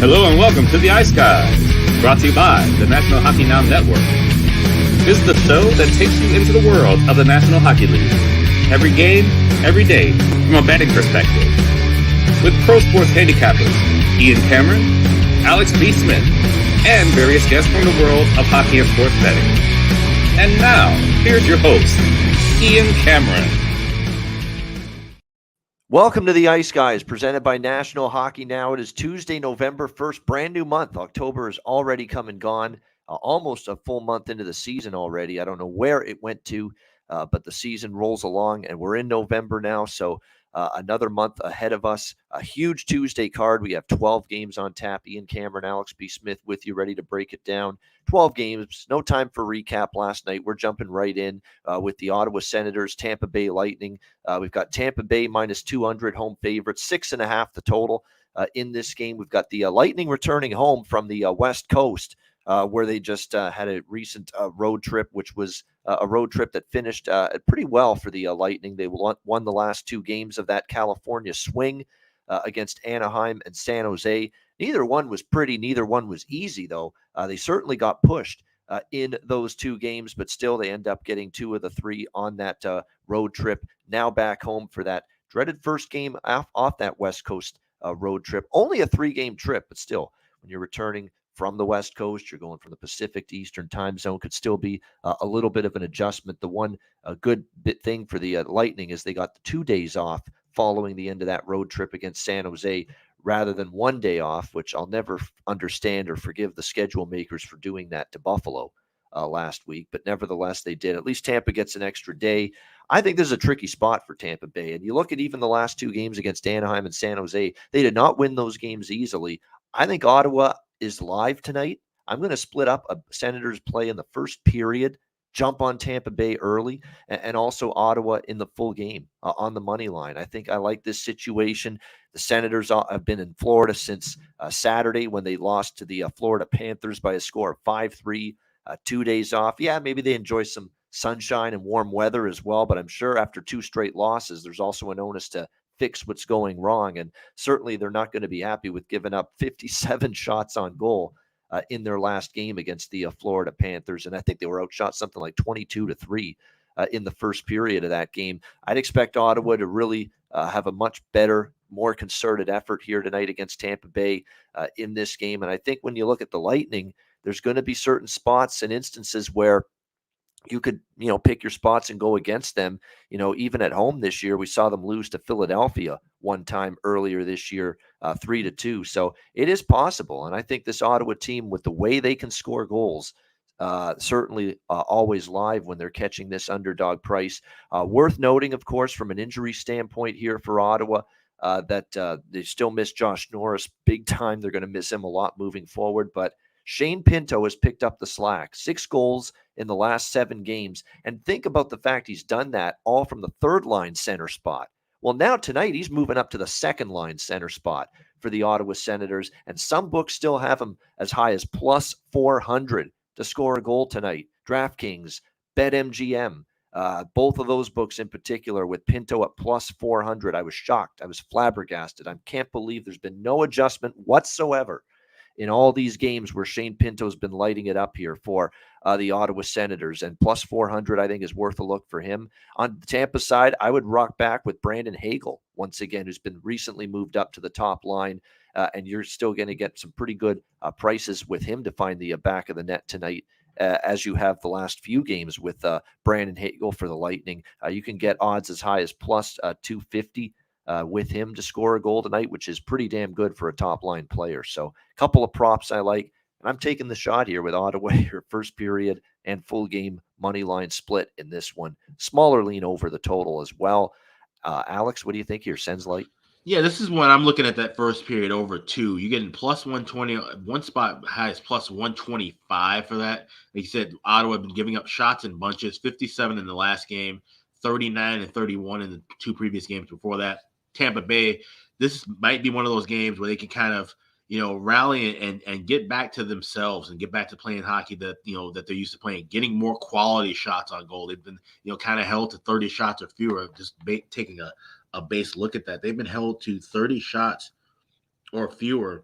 Hello and welcome to the Ice Guys, brought to you by the National Hockey Now Network. This is the show that takes you into the world of the National Hockey League. Every game, every day, from a betting perspective. With pro sports handicappers, Ian Cameron, Alex B. Smith, and various guests from the world of hockey and sports betting. And now, here's your host, Ian Cameron. Welcome to the Ice Guys, presented by National Hockey Now. It is Tuesday, November 1st, brand new month. October is already come and gone, almost a full month into the season already. I don't know where it went to, but the season rolls along, and we're in November now, so another month ahead of us. A huge Tuesday card. We have 12 games on tap. Ian Cameron, Alex B. Smith with you, ready to break it down. 12 games, no time for recap last night. We're jumping right in with the Ottawa Senators, Tampa Bay Lightning. We've got Tampa Bay minus 200 home favorites, 6.5 the total in this game. We've got the Lightning returning home from the West Coast, where they just had a recent road trip, which was a road trip that finished pretty well for the Lightning. They won the last two games of that California swing against Anaheim and San Jose. Neither one was pretty. Neither one was easy, though. They certainly got pushed in those two games, but still they end up getting two of the three on that road trip. Now back home for that dreaded first game off that West Coast road trip. Only a 3-game trip, but still, when you're returning from the West Coast, you're going from the Pacific to Eastern time zone, could still be a little bit of an adjustment. The one good thing for the Lightning is they got the 2 days off following the end of that road trip against San Jose, rather than 1 day off, which I'll never understand or forgive the schedule makers for doing that to Buffalo last week. But nevertheless, they did. At least Tampa gets an extra day. I think this is a tricky spot for Tampa Bay. And you look at even the last two games against Anaheim and San Jose, they did not win those games easily. I think Ottawa is live tonight. I'm going to split up a Senators play in the first period, jump on Tampa Bay early, and also Ottawa in the full game on the money line. I think I like this situation. The Senators have been in Florida since Saturday when they lost to the Florida Panthers by a score of 5-3, 2 days off. Yeah, maybe they enjoy some sunshine and warm weather as well, but I'm sure after 2 straight losses, there's also an onus to fix what's going wrong. And certainly they're not going to be happy with giving up 57 shots on goal in their last game against the Florida Panthers. And I think they were outshot something like 22-3 in the first period of that game. I'd expect Ottawa to really have a much better, more concerted effort here tonight against Tampa Bay in this game. And I think when you look at the Lightning, there's going to be certain spots and instances where you could, pick your spots and go against them. Even at home this year, we saw them lose to Philadelphia one time earlier this year, 3-2. So it is possible. And I think this Ottawa team, with the way they can score goals, certainly always live when they're catching this underdog price. Worth noting, of course, from an injury standpoint here for Ottawa, that they still miss Josh Norris big time. They're going to miss him a lot moving forward. But Shane Pinto has picked up the slack. 6 goals in the last 7 games. And think about the fact he's done that all from the third-line center spot. Well, now tonight he's moving up to the second-line center spot for the Ottawa Senators. And some books still have him as high as plus 400 to score a goal tonight. DraftKings, BetMGM, both of those books in particular with Pinto at plus 400. I was shocked. I was flabbergasted. I can't believe there's been no adjustment whatsoever in all these games where Shane Pinto's been lighting it up here for the Ottawa Senators. And plus 400, I think, is worth a look for him. On the Tampa side, I would rock back with Brandon Hagel, once again, who's been recently moved up to the top line. And you're still going to get some pretty good prices with him to find the back of the net tonight, as you have the last few games with Brandon Hagel for the Lightning. You can get odds as high as plus 250 with him to score a goal tonight, which is pretty damn good for a top-line player. So a couple of props I like, and I'm taking the shot here with Ottawa here, first period and full game money line split in this one. Smaller lean over the total as well. Alex, what do you think here? Sens Light? Yeah, this is when I'm looking at that first period over 2. You're getting plus 120. One spot has plus 125 for that. Like you said, Ottawa have been giving up shots in bunches, 57 in the last game, 39 and 31 in the 2 previous games before that. Tampa Bay, this might be one of those games where they can kind of, rally and get back to themselves and get back to playing hockey that, that they're used to playing, getting more quality shots on goal. They've been, kind of held to 30 shots or fewer, just taking a base look at that. They've been held to 30 shots or fewer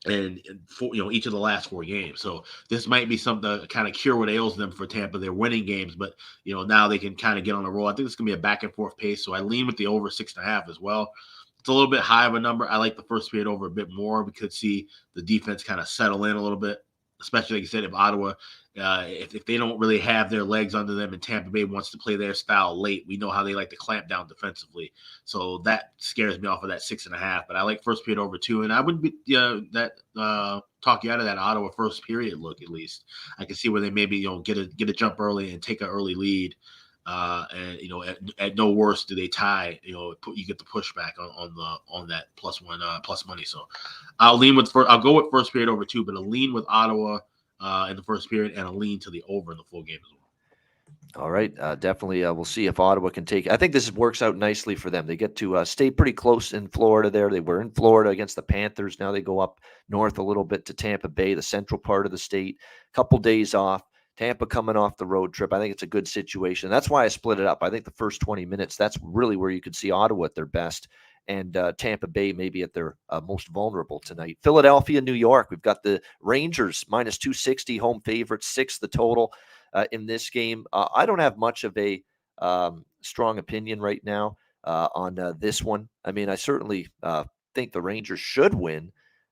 and for each of the last 4 games. So this might be something to kind of cure what ails them for Tampa. They're winning games, but now they can kind of get on the roll. I think it's gonna be a back and forth pace. So I lean with the over 6.5 as well. It's a little bit high of a number. I like the first period over a bit more. We could see the defense kind of settle in a little bit, especially like you said, if Ottawa, if they don't really have their legs under them and Tampa Bay wants to play their style late, we know how they like to clamp down defensively. So that scares me off of that 6.5. But I like first period over 2, and I wouldn't be talk you out of that Ottawa first period look. At least I can see where they maybe get a jump early and take an early lead. And at no worse do they tie. You get the pushback on that plus money. So I'll go with first period over 2, but a lean with Ottawa in the first period and a lean to the over in the full game as well. All right, definitely. We'll see if Ottawa can take. I think this works out nicely for them. They get to stay pretty close in Florida. There, they were in Florida against the Panthers. Now they go up north a little bit to Tampa Bay, the central part of the state. Couple days off. Tampa coming off the road trip. I think it's a good situation. That's why I split it up. I think the first 20 minutes, that's really where you could see Ottawa at their best and Tampa Bay maybe at their most vulnerable tonight. Philadelphia, New York. We've got the Rangers minus 260 home favorites, 6 the total in this game. I don't have much of a strong opinion right now on this one. I mean, I certainly think the Rangers should win.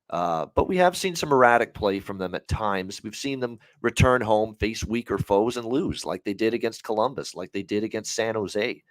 But we have seen some erratic play from them at times. We've seen them return home, face weaker foes, and lose, like they did against Columbus, like they did against San Jose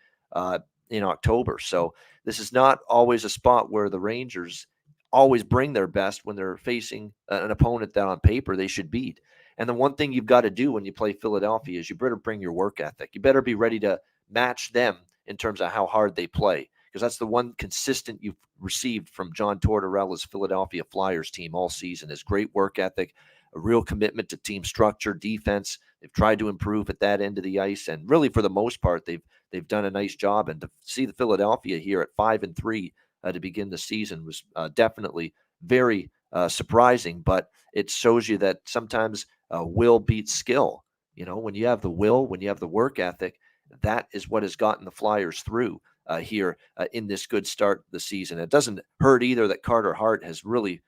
in October. So this is not always a spot where the Rangers always bring their best when they're facing an opponent that on paper they should beat. And the one thing you've got to do when you play Philadelphia is you better bring your work ethic. You better be ready to match them in terms of how hard they play, because that's the one consistent you've received from John Tortorella's Philadelphia Flyers team all season is great work ethic, a real commitment to team structure, defense. They've tried to improve at that end of the ice, and really for the most part, they've done a nice job. And to see the Philadelphia here at 5-3 to begin the season was definitely very surprising. But it shows you that sometimes will beats skill. When you have the will, when you have the work ethic, that is what has gotten the Flyers through here in this good start of the season. It doesn't hurt either that Carter Hart has really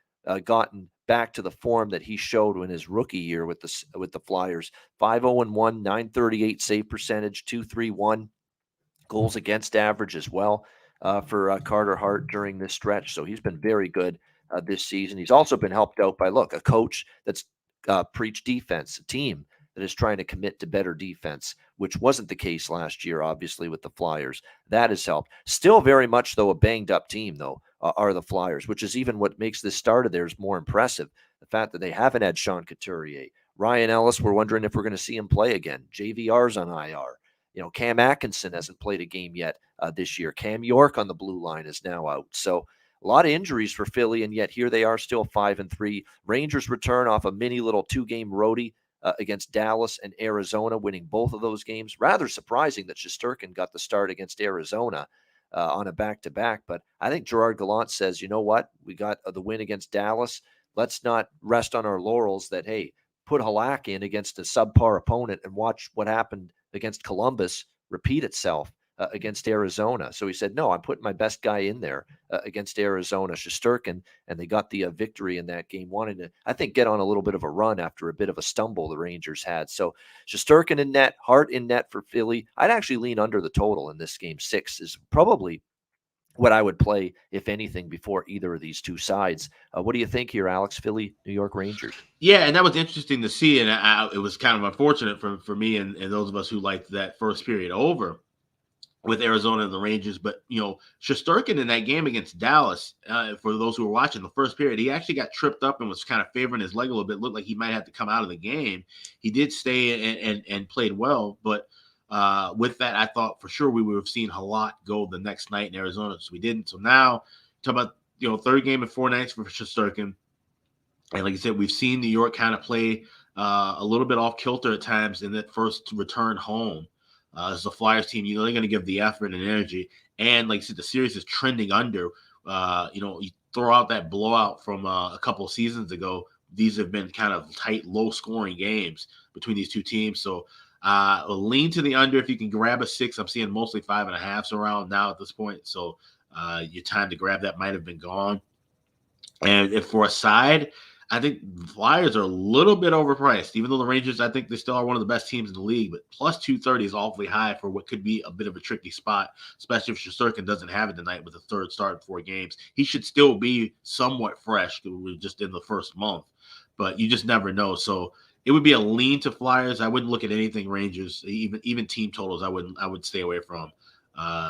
gotten back to the form that he showed in his rookie year with the Flyers. 5-0-1, 938 save percentage, 231 goals against average as well for Carter Hart during this stretch. So he's been very good this season. He's also been helped out by a coach that's preached defense, a team that is trying to commit to better defense, which wasn't the case last year, obviously, with the Flyers. That has helped. Still very much, though, a banged-up team, though, are the Flyers, which is even what makes this start of theirs more impressive. The fact that they haven't had Sean Couturier. Ryan Ellis, we're wondering if we're going to see him play again. JVR's on IR. Cam Atkinson hasn't played a game yet this year. Cam York on the blue line is now out. So a lot of injuries for Philly, and yet here they are still 5-3. Rangers return off a mini little 2-game roadie against Dallas and Arizona, winning both of those games. Rather surprising that Shesterkin got the start against Arizona on a back-to-back. But I think Gerard Gallant says, you know what? We got the win against Dallas. Let's not rest on our laurels that, hey, put Halak in against a subpar opponent and watch what happened against Columbus repeat itself against Arizona. So he said, no, I'm putting my best guy in there against Arizona, Shesterkin, and they got the victory in that game, wanting to, I think, get on a little bit of a run after a bit of a stumble the Rangers had. So Shesterkin in net, Hart in net for Philly. I'd actually lean under the total in this game. 6 is probably what I would play, if anything, before either of these two sides. What do you think here, Alex? Philly, New York Rangers. Yeah, and that was interesting to see, and it was kind of unfortunate for me and those of us who liked that first period over with Arizona and the Rangers. But, Shesterkin in that game against Dallas, for those who were watching the first period, he actually got tripped up and was kind of favoring his leg a little bit. Looked like he might have to come out of the game. He did stay and played well, but with that, I thought for sure we would have seen Halak go the next night in Arizona, so we didn't. So now, talk about third game in 4 nights for Shesterkin, and like I said, we've seen New York kind of play a little bit off kilter at times in that first return home. As a Flyers team, they're going to give the effort and energy, and like I said, the series is trending under. You throw out that blowout from a couple of seasons ago. These have been kind of tight, low-scoring games between these two teams. So lean to the under if you can grab a 6. I'm seeing mostly 5.5s around now at this point. So your time to grab that might have been gone. And if for a side, I think Flyers are a little bit overpriced, even though the Rangers, I think they still are one of the best teams in the league. But plus 230 is awfully high for what could be a bit of a tricky spot, especially if Shesterkin doesn't have it tonight with a third start in 4 games. He should still be somewhat fresh because we're just in the first month, but you just never know. So it would be a lean to Flyers. I wouldn't look at anything Rangers, even team totals. I would stay away from.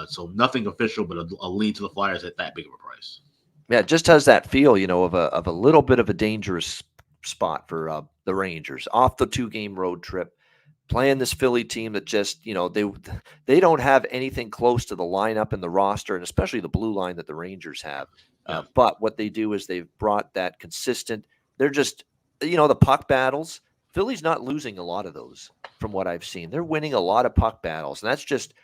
So nothing official, but a lean to the Flyers at that big of a price. Yeah, it just has that feel, of a little bit of a dangerous spot for the Rangers off the 2-game road trip, playing this Philly team that just, they don't have anything close to the lineup and the roster, and especially the blue line that the Rangers have. Yeah. But what they do is they've brought that consistent. They're just, the puck battles. Philly's not losing a lot of those from what I've seen. They're winning a lot of puck battles, and that's just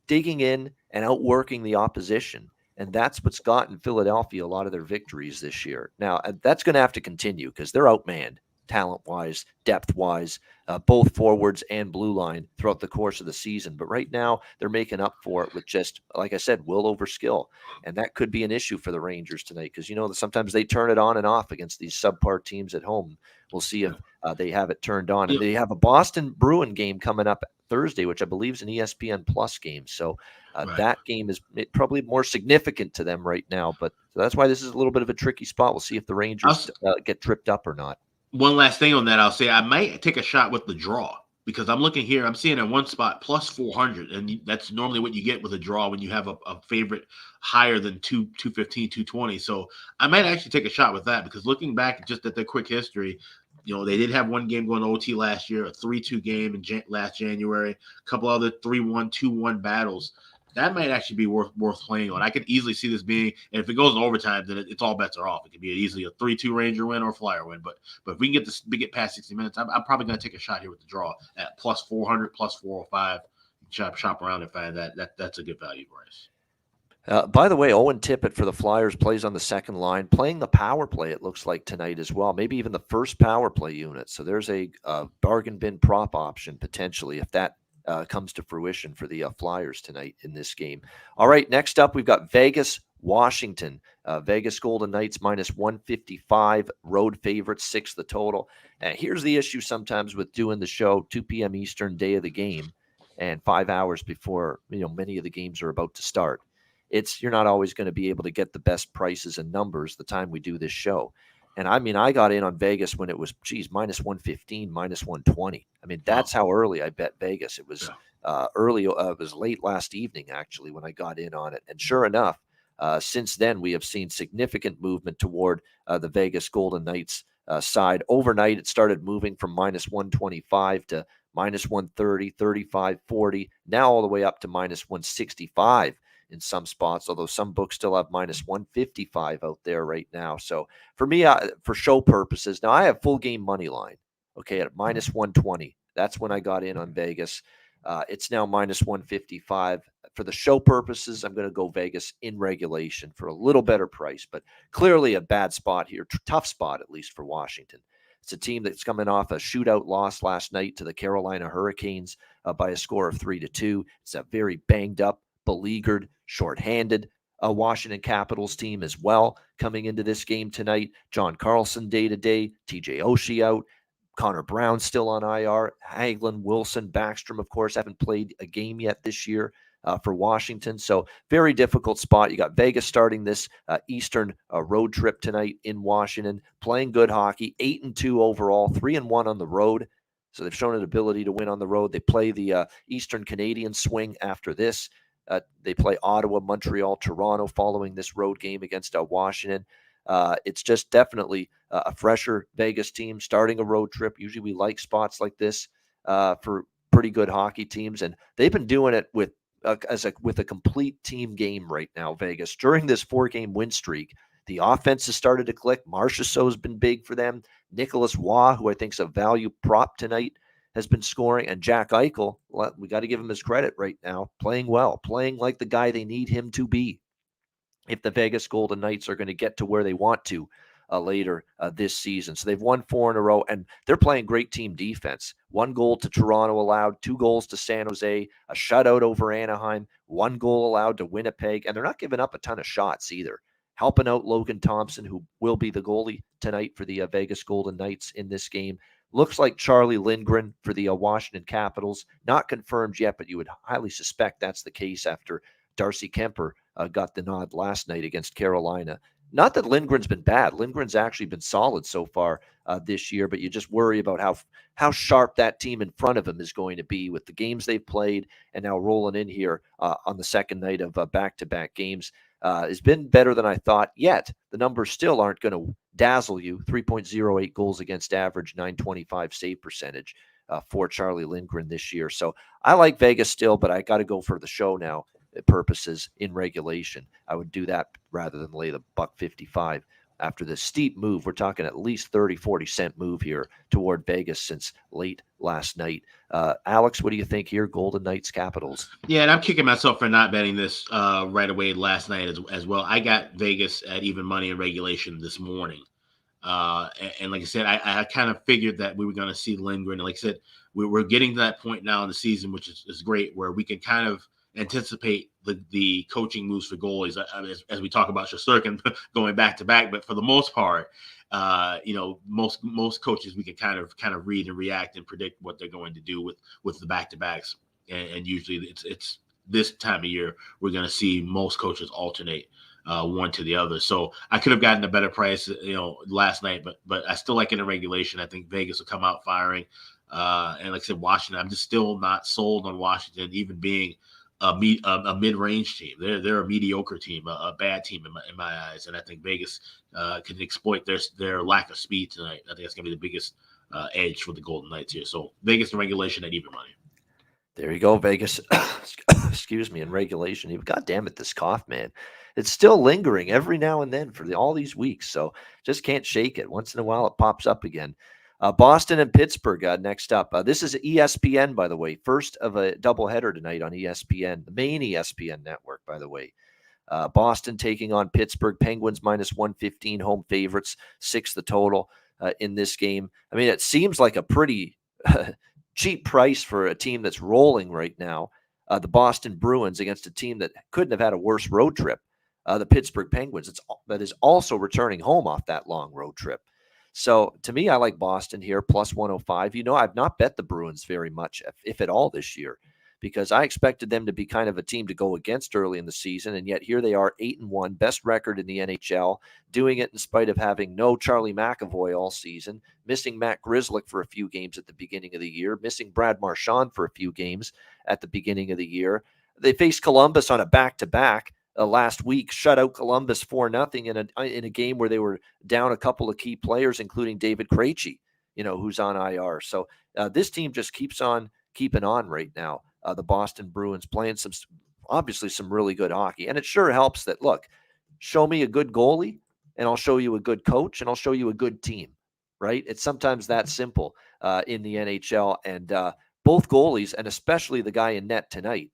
digging in and outworking the opposition. And that's what's gotten Philadelphia a lot of their victories this year. Now, that's going to have to continue because they're outmanned talent-wise, depth-wise, both forwards and blue line throughout the course of the season. But right now, they're making up for it with just, like I said, will over skill. And that could be an issue for the Rangers tonight because, sometimes they turn it on and off against these subpar teams at home. We'll see if they have it turned on. And they have a Boston Bruin game coming up Thursday, which I believe is an ESPN Plus game. So that game is probably more significant to them right now. But that's why this is a little bit of a tricky spot. We'll see if the Rangers get tripped up or not. One last thing on that, I'll say I might take a shot with the draw because I'm looking here. I'm seeing at one spot plus 400, and that's normally what you get with a draw when you have a favorite higher than 215, 220. So I might actually take a shot with that because looking back just at their quick history, they did have one game going to OT last year, a 3-2 game in last January, a couple other 3-1, 2-1 battles. That might actually be worth playing on. I could easily see this being, and if it goes in overtime, then it's all bets are off. It could be easily a 3-2 Ranger win or a Flyer win. But if we can get past 60 minutes, I'm probably going to take a shot here with the draw at plus 400, plus 405. Shop around and find that's a good value price. By the way, Owen Tippett for the Flyers plays on the second line, playing the power play, it looks like, tonight as well. Maybe even the first power play unit. So there's a bargain bin prop option potentially if that comes to fruition for the Flyers tonight in this game. All right, next up, we've got Vegas, Washington. Vegas Golden Knights minus 155, road favorites, 6 the total. Here's the issue sometimes with doing the show 2 p.m. Eastern, day of the game, and 5 hours before many of the games are about to start. You're not always going to be able to get the best prices and numbers the time we do this show. And I got in on Vegas when it was, minus 115, minus 120. That's how early I bet Vegas. It was early. It was late last evening, actually, when I got in on it. And sure enough, since then, we have seen significant movement toward the Vegas Golden Knights side. Overnight, it started moving from minus 125 to minus 130, 35, 40, now all the way up to minus 165 in some spots, although some books still have minus 155 out there right now. So for me, for show purposes, now I have full game money line, okay, at minus 120. That's when I got in on Vegas. It's now minus 155. For the show purposes, I'm going to go Vegas in regulation for a little better price, but clearly a bad spot here, tough spot at least for Washington. It's a team that's coming off a shootout loss last night to the Carolina Hurricanes by a score of 3-2. It's a very banged up, beleaguered, shorthanded Washington Capitals team as well coming into this game tonight. John Carlson day-to-day, TJ Oshie out, Connor Brown still on IR, Hagelin, Wilson, Backstrom, of course, haven't played a game yet this year for Washington. So very difficult spot. You got Vegas starting this Eastern road trip tonight in Washington, playing good hockey, 8-2 overall, 3-1 on the road. So they've shown an ability to win on the road. They play the Eastern Canadian swing after this. They play Ottawa, Montreal, Toronto following this road game against Washington. It's just definitely a fresher Vegas team starting a road trip. Usually we like spots like this for pretty good hockey teams, and they've been doing it with a complete team game right now, Vegas. During this 4-game win streak, the offense has started to click. Marchessault has been big for them. Nicholas Waugh, who I think is a value prop tonight, has been scoring, and Jack Eichel, we got to give him his credit right now, playing well, playing like the guy they need him to be if the Vegas Golden Knights are going to get to where they want to later this season. So they've won 4 in a row, and they're playing great team defense. 1 goal to Toronto allowed, 2 goals to San Jose, a shutout over Anaheim, 1 goal allowed to Winnipeg, and they're not giving up a ton of shots either. helping out Logan Thompson, who will be the goalie tonight for the Vegas Golden Knights in this game. Looks like Charlie Lindgren for the Washington Capitals. Not confirmed yet, but you would highly suspect that's the case after Darcy Kemper got the nod last night against Carolina. Not that Lindgren's been bad. Lindgren's actually been solid so far this year, but you just worry about how sharp that team in front of him is going to be with the games they've played and now rolling in here on the second night of back-to-back games. Has been better than I thought, yet the numbers still aren't going to dazzle you. 3.08 goals against average, 925 save percentage for Charlie Lindgren this year. So I like Vegas still, but I got to go for the show now purposes in regulation. I would do that rather than lay the $1.55 after this steep move. We're talking at least 30-40 cent move here toward Vegas since late last night. Alex, what do you think here? Golden Knights Capitals. Yeah, and I'm kicking myself for not betting this right away last night as well. I got Vegas at even money in regulation this morning. And like I said, I kind of figured that we were going to see Lindgren. And like I said, we're getting to that point now in the season, which is great, where we can kind of anticipate the coaching moves for goalies as we talk about Shesterkin going back to back. But for the most part, most coaches we can kind of read and react and predict what they're going to do with the back to backs. And usually it's this time of year we're going to see most coaches alternate one to the other. So I could have gotten a better price, last night, but I still like it in regulation. I think Vegas will come out firing. And like I said, Washington, I'm just still not sold on Washington even being a mid-range team. They're a mediocre team, a bad team in my eyes, and I think Vegas can exploit their lack of speed tonight. I think that's going to be the biggest edge for the Golden Knights here. So Vegas in regulation at even money. There you go, Vegas. Excuse me, in regulation. God damn it, this cough, man. It's still lingering every now and then for all these weeks, so just can't shake it. Once in a while, it pops up again. Boston and Pittsburgh next up. This is ESPN, by the way. First of a doubleheader tonight on ESPN, the main ESPN network, by the way. Boston taking on Pittsburgh. Penguins minus 115, home favorites, 6 the total in this game. I mean, it seems like a pretty cheap price for a team that's rolling right now. The Boston Bruins against a team that couldn't have had a worse road trip. The Pittsburgh Penguins, that is also returning home off that long road trip. So to me, I like Boston here, plus 105. I've not bet the Bruins very much, if at all, this year, because I expected them to be kind of a team to go against early in the season. And yet here they are, 8-1, best record in the NHL, doing it in spite of having no Charlie McAvoy all season, missing Matt Grzelcyk for a few games at the beginning of the year, missing Brad Marchand for a few games at the beginning of the year. They faced Columbus on a back-to-back. Last week, shut out Columbus 4-0 in a game where they were down a couple of key players, including David Krejci, who's on IR. So this team just keeps on keeping on right now. The Boston Bruins playing obviously some really good hockey. And it sure helps that, look, show me a good goalie and I'll show you a good coach and I'll show you a good team, right? It's sometimes that simple in the NHL. And both goalies, and especially the guy in net tonight,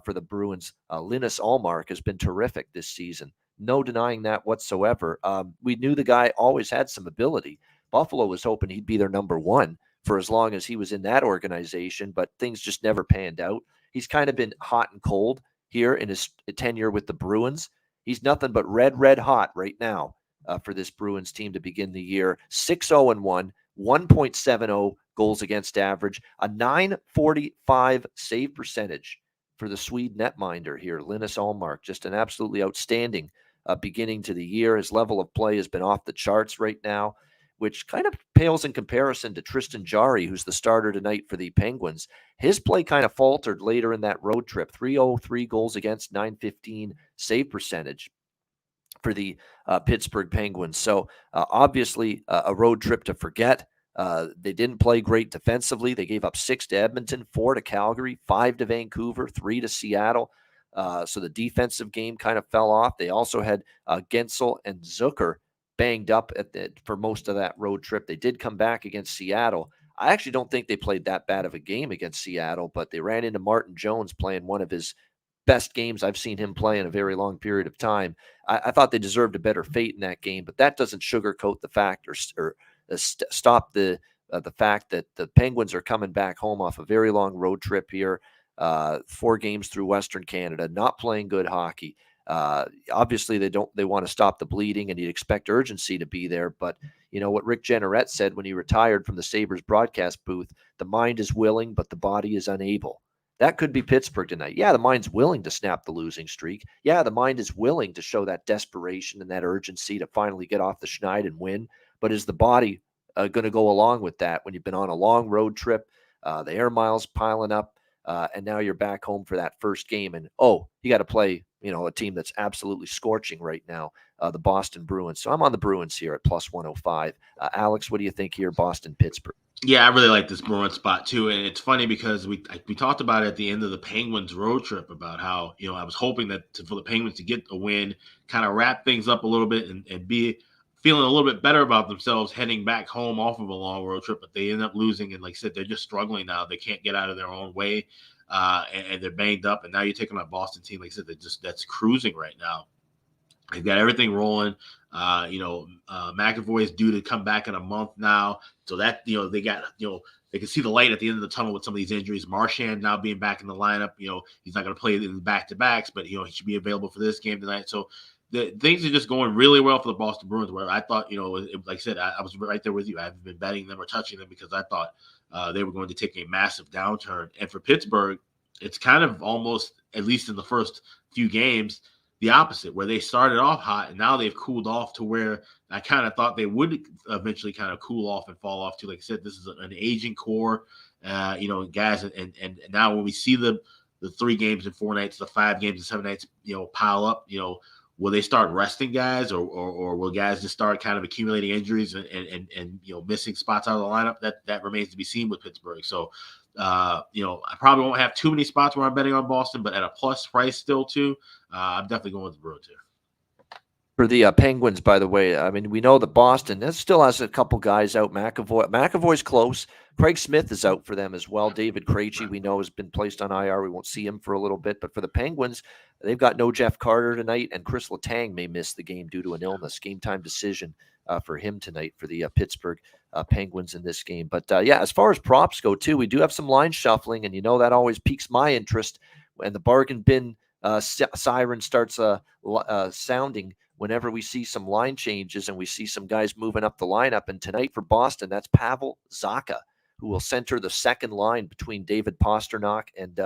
for the Bruins, Linus Ullmark has been terrific this season. No denying that whatsoever. We knew the guy always had some ability. Buffalo was hoping he'd be their number one for as long as he was in that organization, but things just never panned out. He's kind of been hot and cold here in his tenure with the Bruins. He's nothing but red hot right now for this Bruins team to begin the year. 6-0-1, 1.70 goals against average, a 945 save percentage for the Swede netminder here, Linus Ullmark. Just an absolutely outstanding beginning to the year. His level of play has been off the charts right now, which kind of pales in comparison to Tristan Jarry, who's the starter tonight for the Penguins. His play kind of faltered later in that road trip. 303 goals against, 915 save percentage for the Pittsburgh Penguins. So obviously a road trip to forget. They didn't play great defensively. They gave up 6 to Edmonton, 4 to Calgary, 5 to Vancouver, 3 to Seattle. So the defensive game kind of fell off. They also had Gensel and Zucker banged up for most of that road trip. They did come back against Seattle. I actually don't think they played that bad of a game against Seattle, but they ran into Martin Jones playing one of his best games I've seen him play in a very long period of time. I thought they deserved a better fate in that game, but that doesn't sugarcoat the fact or stop the fact that the Penguins are coming back home off a very long road trip here, 4 games through Western Canada, not playing good hockey. Obviously, they want to stop the bleeding, and you'd expect urgency to be there. But you know what Rick Jeanneret said when he retired from the Sabres broadcast booth: the mind is willing, but the body is unable. That could be Pittsburgh tonight. Yeah, the mind's willing to snap the losing streak. Yeah, the mind is willing to show that desperation and that urgency to finally get off the schneid and win. But is the body going to go along with that when you've been on a long road trip, the air miles piling up, and now you're back home for that first game? And, you got to play, a team that's absolutely scorching right now, the Boston Bruins. So I'm on the Bruins here at plus 105. Alex, what do you think here, Boston, Pittsburgh? Yeah, I really like this Bruins spot too, and it's funny because we talked about it at the end of the Penguins road trip about how I was hoping that for the Penguins to get a win, kind of wrap things up a little bit, and be feeling a little bit better about themselves heading back home off of a long road trip. But they end up losing, and like I said, they're just struggling now. They can't get out of their own way, and they're banged up. And now you're taking a Boston team, like I said, that's cruising right now. They've got everything rolling. McAvoy is due to come back in a month now. So that, they got, they can see the light at the end of the tunnel with some of these injuries. Marchand now being back in the lineup. He's not going to play in the back-to-backs, but, he should be available for this game tonight. So the things are just going really well for the Boston Bruins, where I thought, like I said, I was right there with you. I haven't been betting them or touching them because I thought they were going to take a massive downturn. And for Pittsburgh, it's kind of almost, at least in the first few games, the opposite, where they started off hot and now they've cooled off to where I kind of thought they would eventually kind of cool off and fall off to. Like I said, this is an aging core, guys. And now when we see the 3 games in 4 nights, the 5 games in 7 nights, pile up, will they start resting guys or will guys just start kind of accumulating injuries and missing spots out of the lineup? That remains to be seen with Pittsburgh. So, I probably won't have too many spots where I'm betting on Boston, but at a plus price still too, I'm definitely going with the Bruins here. For the Penguins, by the way, I mean, we know that Boston still has a couple guys out. McAvoy's close. Craig Smith is out for them as well. David Krejci, we know, has been placed on IR. We won't see him for a little bit. But for the Penguins, they've got no Jeff Carter tonight, and Chris Letang may miss the game due to an illness. Game time decision for him tonight for the Pittsburgh Penguins in this game. But, as far as props go, too, we do have some line shuffling, and that always piques my interest when the bargain bin siren starts sounding whenever we see some line changes and we see some guys moving up the lineup. And tonight for Boston, that's Pavel Zacha, who will center the second line between David Pastrnak and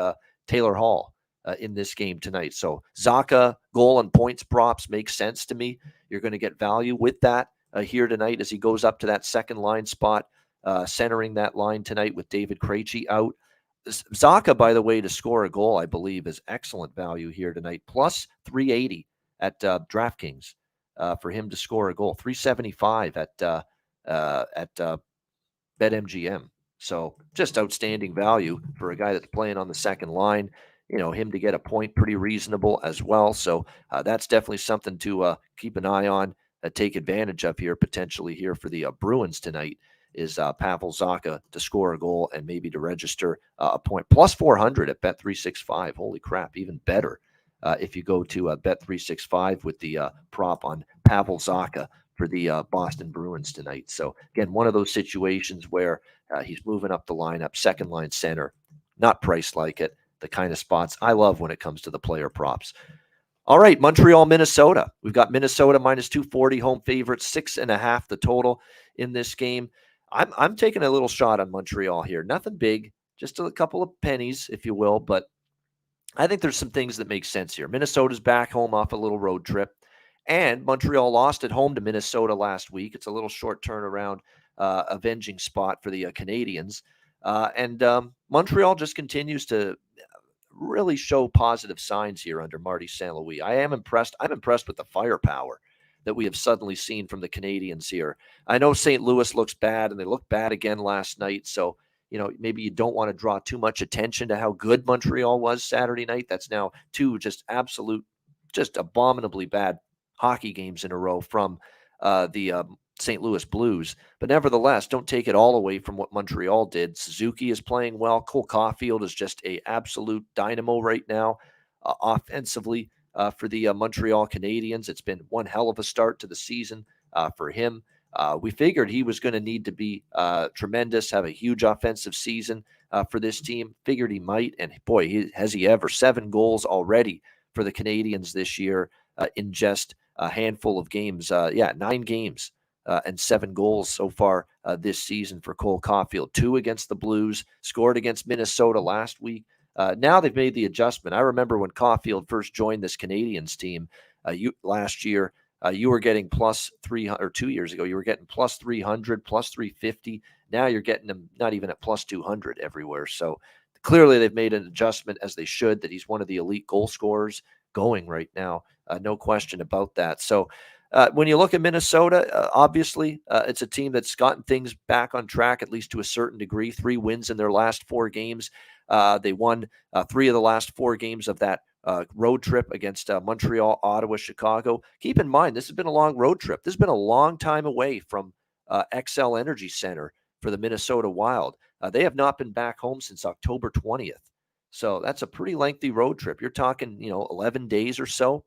Taylor Hall in this game tonight. So Zacha, goal and points props make sense to me. You're going to get value with that here tonight as he goes up to that second line spot, centering that line tonight with David Krejci out. Zacha, by the way, to score a goal, I believe, is excellent value here tonight. Plus 380 at DraftKings for him to score a goal. 375 at BetMGM. So just outstanding value for a guy that's playing on the second line. Him to get a point, pretty reasonable as well. So that's definitely something to keep an eye on, take advantage of here, potentially here for the Bruins tonight, is Pavel Zacha to score a goal and maybe to register a point. Plus 400 at Bet365. Holy crap, even better if you go to Bet365 with the prop on Pavel Zacha for the Boston Bruins tonight. So, again, one of those situations where he's moving up the lineup, second line center, not priced like it, the kind of spots I love when it comes to the player props. All right, Montreal, Minnesota. We've got Minnesota minus 240, home favorite, 6.5 the total in this game. I'm taking a little shot on Montreal here. Nothing big, just a couple of pennies, if you will, but I think there's some things that make sense here. Minnesota's back home off a little road trip, and Montreal lost at home to Minnesota last week. It's a little short turnaround, avenging spot for the Canadians. And Montreal just continues to really show positive signs here under Marty St. Louis. I am impressed. I'm impressed with the firepower that we have suddenly seen from the Canadians here. I know St. Louis looks bad, and they looked bad again last night. So, maybe you don't want to draw too much attention to how good Montreal was Saturday night. That's now 2 just abominably bad hockey games in a row from the St. Louis Blues. But nevertheless, don't take it all away from what Montreal did. Suzuki is playing well. Cole Caulfield is just a absolute dynamo right now offensively. For the Montreal Canadiens, it's been one hell of a start to the season for him. We figured he was going to need to be tremendous, have a huge offensive season for this team. Figured he might, and boy, has he ever. 7 goals already for the Canadiens this year in just a handful of games. 9 games and 7 goals so far this season for Cole Caulfield. 2 against the Blues, scored against Minnesota last week. Now they've made the adjustment. I remember when Caulfield first joined this Canadiens team last year, you were getting plus 300, or 2 years ago, you were getting plus 300, plus 350. Now you're getting them not even at plus 200 everywhere. So clearly they've made an adjustment, as they should, that he's one of the elite goal scorers going right now. No question about that. So when you look at Minnesota, obviously it's a team that's gotten things back on track, at least to a certain degree. 3 wins in their last 4 games. They won 3 of the last 4 games of that road trip against Montreal, Ottawa, Chicago. Keep in mind, this has been a long road trip. This has been a long time away from XL Energy Center for the Minnesota Wild. They have not been back home since October 20th. So that's a pretty lengthy road trip. You're talking, 11 days or so.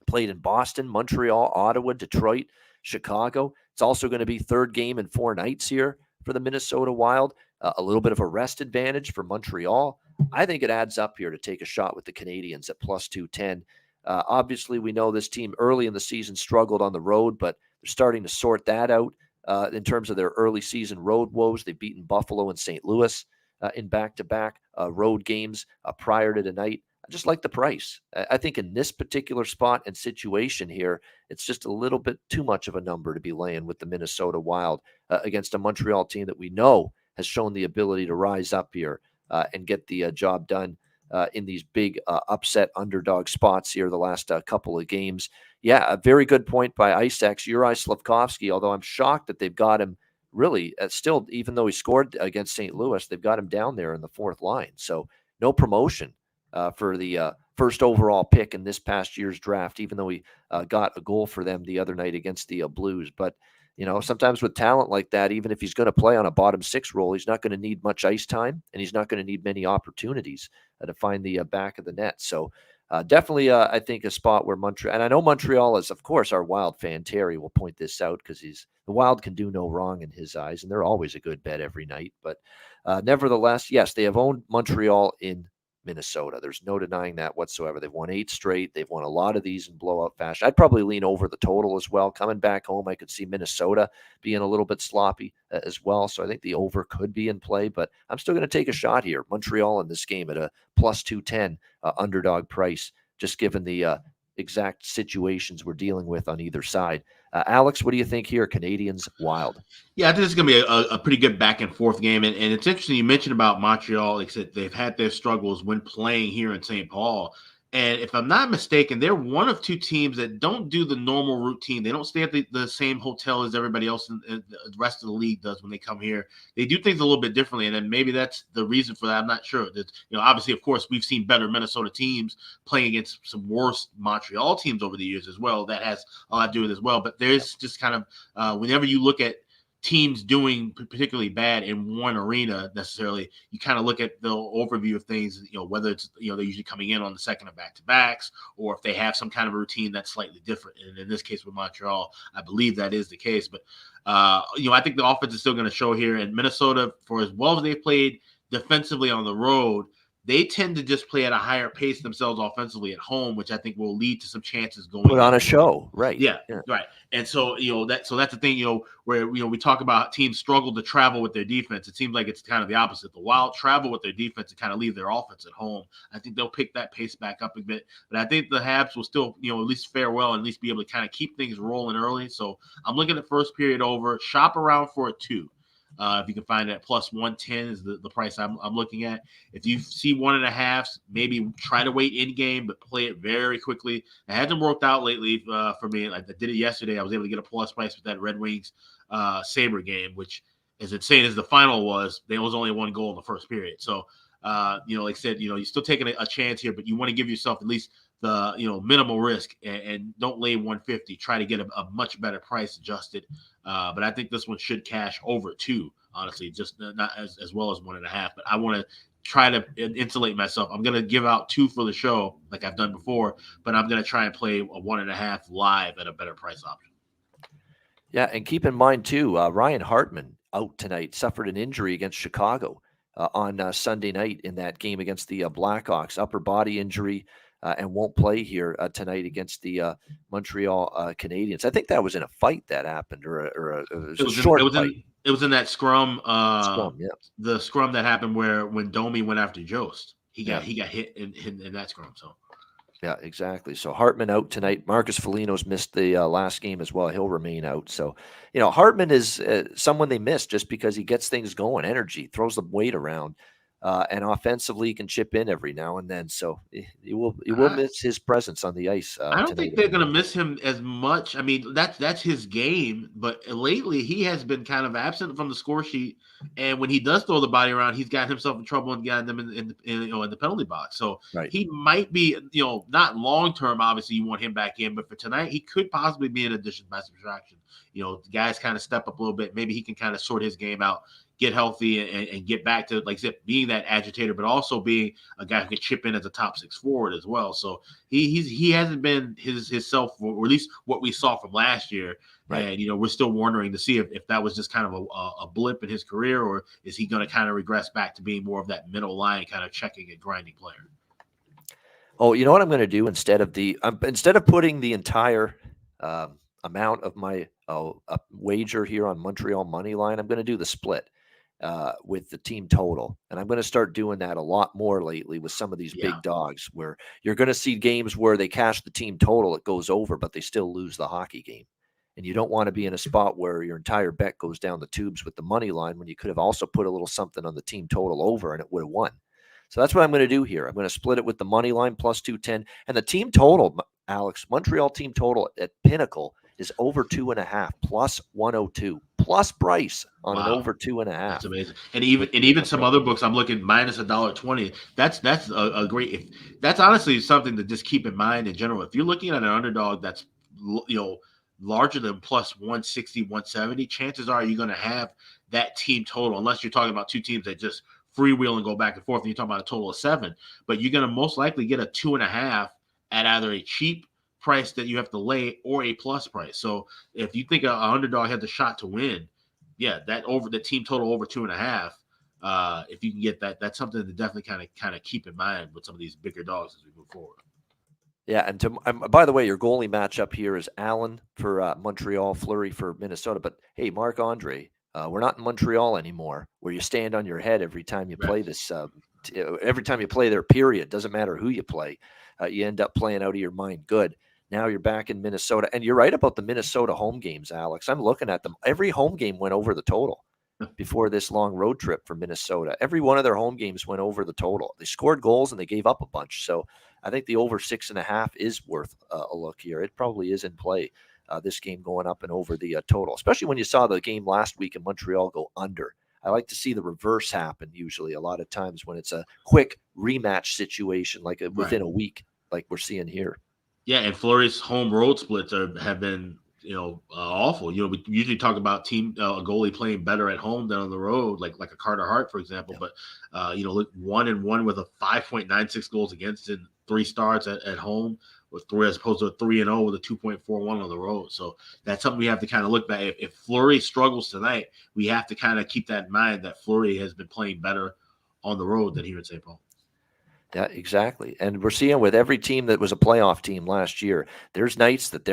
Played in Boston, Montreal, Ottawa, Detroit, Chicago. It's also going to be 3rd game in 4 nights here for the Minnesota Wild. A little bit of a rest advantage for Montreal. I think it adds up here to take a shot with the Canadiens at plus 210. Obviously, we know this team early in the season struggled on the road, but they're starting to sort that out in terms of their early season road woes. They've beaten Buffalo and St. Louis in back-to-back road games prior to tonight. I just like the price. I think in this particular spot and situation here, it's just a little bit too much of a number to be laying with the Minnesota Wild against a Montreal team that we know has shown the ability to rise up here and get the job done in these big upset underdog spots here the last couple of games. Yeah, a very good point by IceX, Uri Slafkovsky, although I'm shocked that they've got him really still, even though he scored against St. Louis, they've got him down there in the 4th line. So no promotion for the first overall pick in this past year's draft, even though he got a goal for them the other night against the Blues. But, sometimes with talent like that, even if he's going to play on a bottom 6 role, he's not going to need much ice time, and he's not going to need many opportunities to find the back of the net. So definitely, I think, a spot where Montreal, and I know Montreal is, of course, our Wild fan, Terry, will point this out because the Wild can do no wrong in his eyes, and they're always a good bet every night. But nevertheless, yes, they have owned Montreal in Minnesota. There's no denying that whatsoever. They've won 8 straight. They've won a lot of these in blowout fashion. I'd probably lean over the total as well. Coming back home, I could see Minnesota being a little bit sloppy as well. So I think the over could be in play, but I'm still going to take a shot here. Montreal in this game at a plus 210 underdog price, just given the exact situations we're dealing with on either side. Alex, what do you think here? Canadiens Wild. Yeah, I think it's going to be a pretty good back and forth game. And it's interesting you mentioned about Montreal. Like I said, they've had their struggles when playing here in St. Paul. And if I'm not mistaken, they're one of 2 teams that don't do the normal routine. They don't stay at the same hotel as everybody else in the rest of the league does when they come here. They do things a little bit differently, and then maybe that's the reason for that. I'm not sure. That, obviously, of course, we've seen better Minnesota teams playing against some worse Montreal teams over the years as well. That has a lot to do with it as well. But there's just kind of whenever you look at teams doing particularly bad in one arena necessarily, you kind of look at the overview of things, whether it's, they're usually coming in on the second of back-to-backs, or if they have some kind of a routine that's slightly different. And in this case with Montreal, I believe that is the case. But, I think the offense is still going to show here. And Minnesota, for as well as they've played defensively on the road, they tend to just play at a higher pace themselves offensively at home, which I think will lead to some chances going. Put on a show, right? Yeah, right. And so that's the thing, where we talk about teams struggle to travel with their defense. It seems like it's kind of the opposite. The Wild travel with their defense and kind of leave their offense at home. I think they'll pick that pace back up a bit, but I think the Habs will still at least fare well and at least be able to kind of keep things rolling early. So I'm looking at first period over. Shop around for a 2. If you can find it at plus 110 is the price I'm looking at. If you see 1.5, maybe try to wait in game, but play it very quickly. It hasn't worked out lately for me. Like I did it yesterday. I was able to get a plus price with that Red Wings Sabre game, which, as insane as the final was, there was only 1 goal in the first period. So, like I said, you're still taking a chance here, but you want to give yourself at least the minimal risk and don't lay 150. Try to get a much better price adjusted. But I think this one should cash over 2, honestly, just not as well as 1.5. But I want to try to insulate myself. I'm going to give out 2 for the show like I've done before, but I'm going to try and play a 1.5 live at a better price option. Yeah, and keep in mind, too, Ryan Hartman out tonight, suffered an injury against Chicago on Sunday night in that game against the Blackhawks, upper body injury. and won't play here tonight against the Montreal Canadiens. I think that was in a fight that happened, or it was a short fight. It was in that scrum. Scrum, yeah. The scrum that happened when Domi went after Jost. He got Yeah. hit in that scrum. So Yeah, exactly. So Hartman out tonight. Marcus Foligno's missed the last game as well. He'll remain out. So, Hartman is someone they miss just because he gets things going, energy, throws the weight around, and offensively he can chip in every now and then. So he will miss his presence on the ice. I don't tonight. think they're going to miss him as much. I mean, that's his game, but lately he has been kind of absent from the score sheet. And when he does throw the body around, he's got himself in trouble and gotten them in the penalty box. So he might be, not long term. Obviously, you want him back in, but for tonight, he could possibly be an addition by subtraction. The guys kind of step up a little bit. Maybe he can kind of sort his game out, get healthy, and get back to, like I said, being that agitator, but also being a guy who can chip in as a top six forward as well. So he hasn't been his self, or at least what we saw from last year. Right. And we're still wondering to see if that was just kind of a blip in his career, or is he going to kind of regress back to being more of that middle line kind of checking and grinding player. Oh, you know what I'm going to do instead of putting the entire amount of my wager here on Montreal money line, I'm going to do the split with the team total. And I'm going to start doing that a lot more lately with some of these big dogs, where you're going to see games where they cash the team total, it goes over, but they still lose the hockey game. And you don't want to be in a spot where your entire bet goes down the tubes with the money line, when you could have also put a little something on the team total over and it would have won. So that's what I'm going to do here. I'm going to split it with the money line plus 210, and the team total, Alex, Montreal team total at Pinnacle is over 2.5 plus 102 plus Bryce on an over 2.5. That's amazing. And even some other books, I'm looking minus $1.20. That's a great. That's honestly something to just keep in mind in general. If you're looking at an underdog that's larger than plus 160, 170, chances are you're going to have that team total, unless you're talking about two teams that just freewheel and go back and forth, and you're talking about a total of 7. But you're going to most likely get a 2.5 at either a cheap price that you have to lay or a plus price. So if you think an underdog had the shot to win, that team total over 2.5, if you can get that, that's something to definitely kind of keep in mind with some of these bigger dogs as we move forward. Yeah, and by the way, your goalie matchup here is Allen for Montreal, Fleury for Minnesota. But hey, Marc-Andre, we're not in Montreal anymore, where you stand on your head every time you play this. Every time you play their period, doesn't matter who you play, you end up playing out of your mind. Good. Now you're back in Minnesota, and you're right about the Minnesota home games, Alex. I'm looking at them. Every home game went over the total before this long road trip for Minnesota. Every one of their home games went over the total. They scored goals and they gave up a bunch. So I think the over 6.5 is worth a look here. It probably is in play, this game going up and over the total, especially when you saw the game last week in Montreal go under. I like to see the reverse happen usually a lot of times when it's a quick rematch situation, like within a week, like we're seeing here. Yeah, and Fleury's home road splits have been awful. We usually talk about a goalie playing better at home than on the road, like a Carter Hart, for example. Yeah. But look, 1-1 with a 5.96 goals against and 3 starts at home, with 3 as opposed to a 3-0 with a 2.41 on the road. So that's something we have to kind of look back. If Fleury struggles tonight, we have to kind of keep that in mind, that Fleury has been playing better on the road than here in St. Paul. Yeah, exactly. And we're seeing with every team that was a playoff team last year, there's nights that they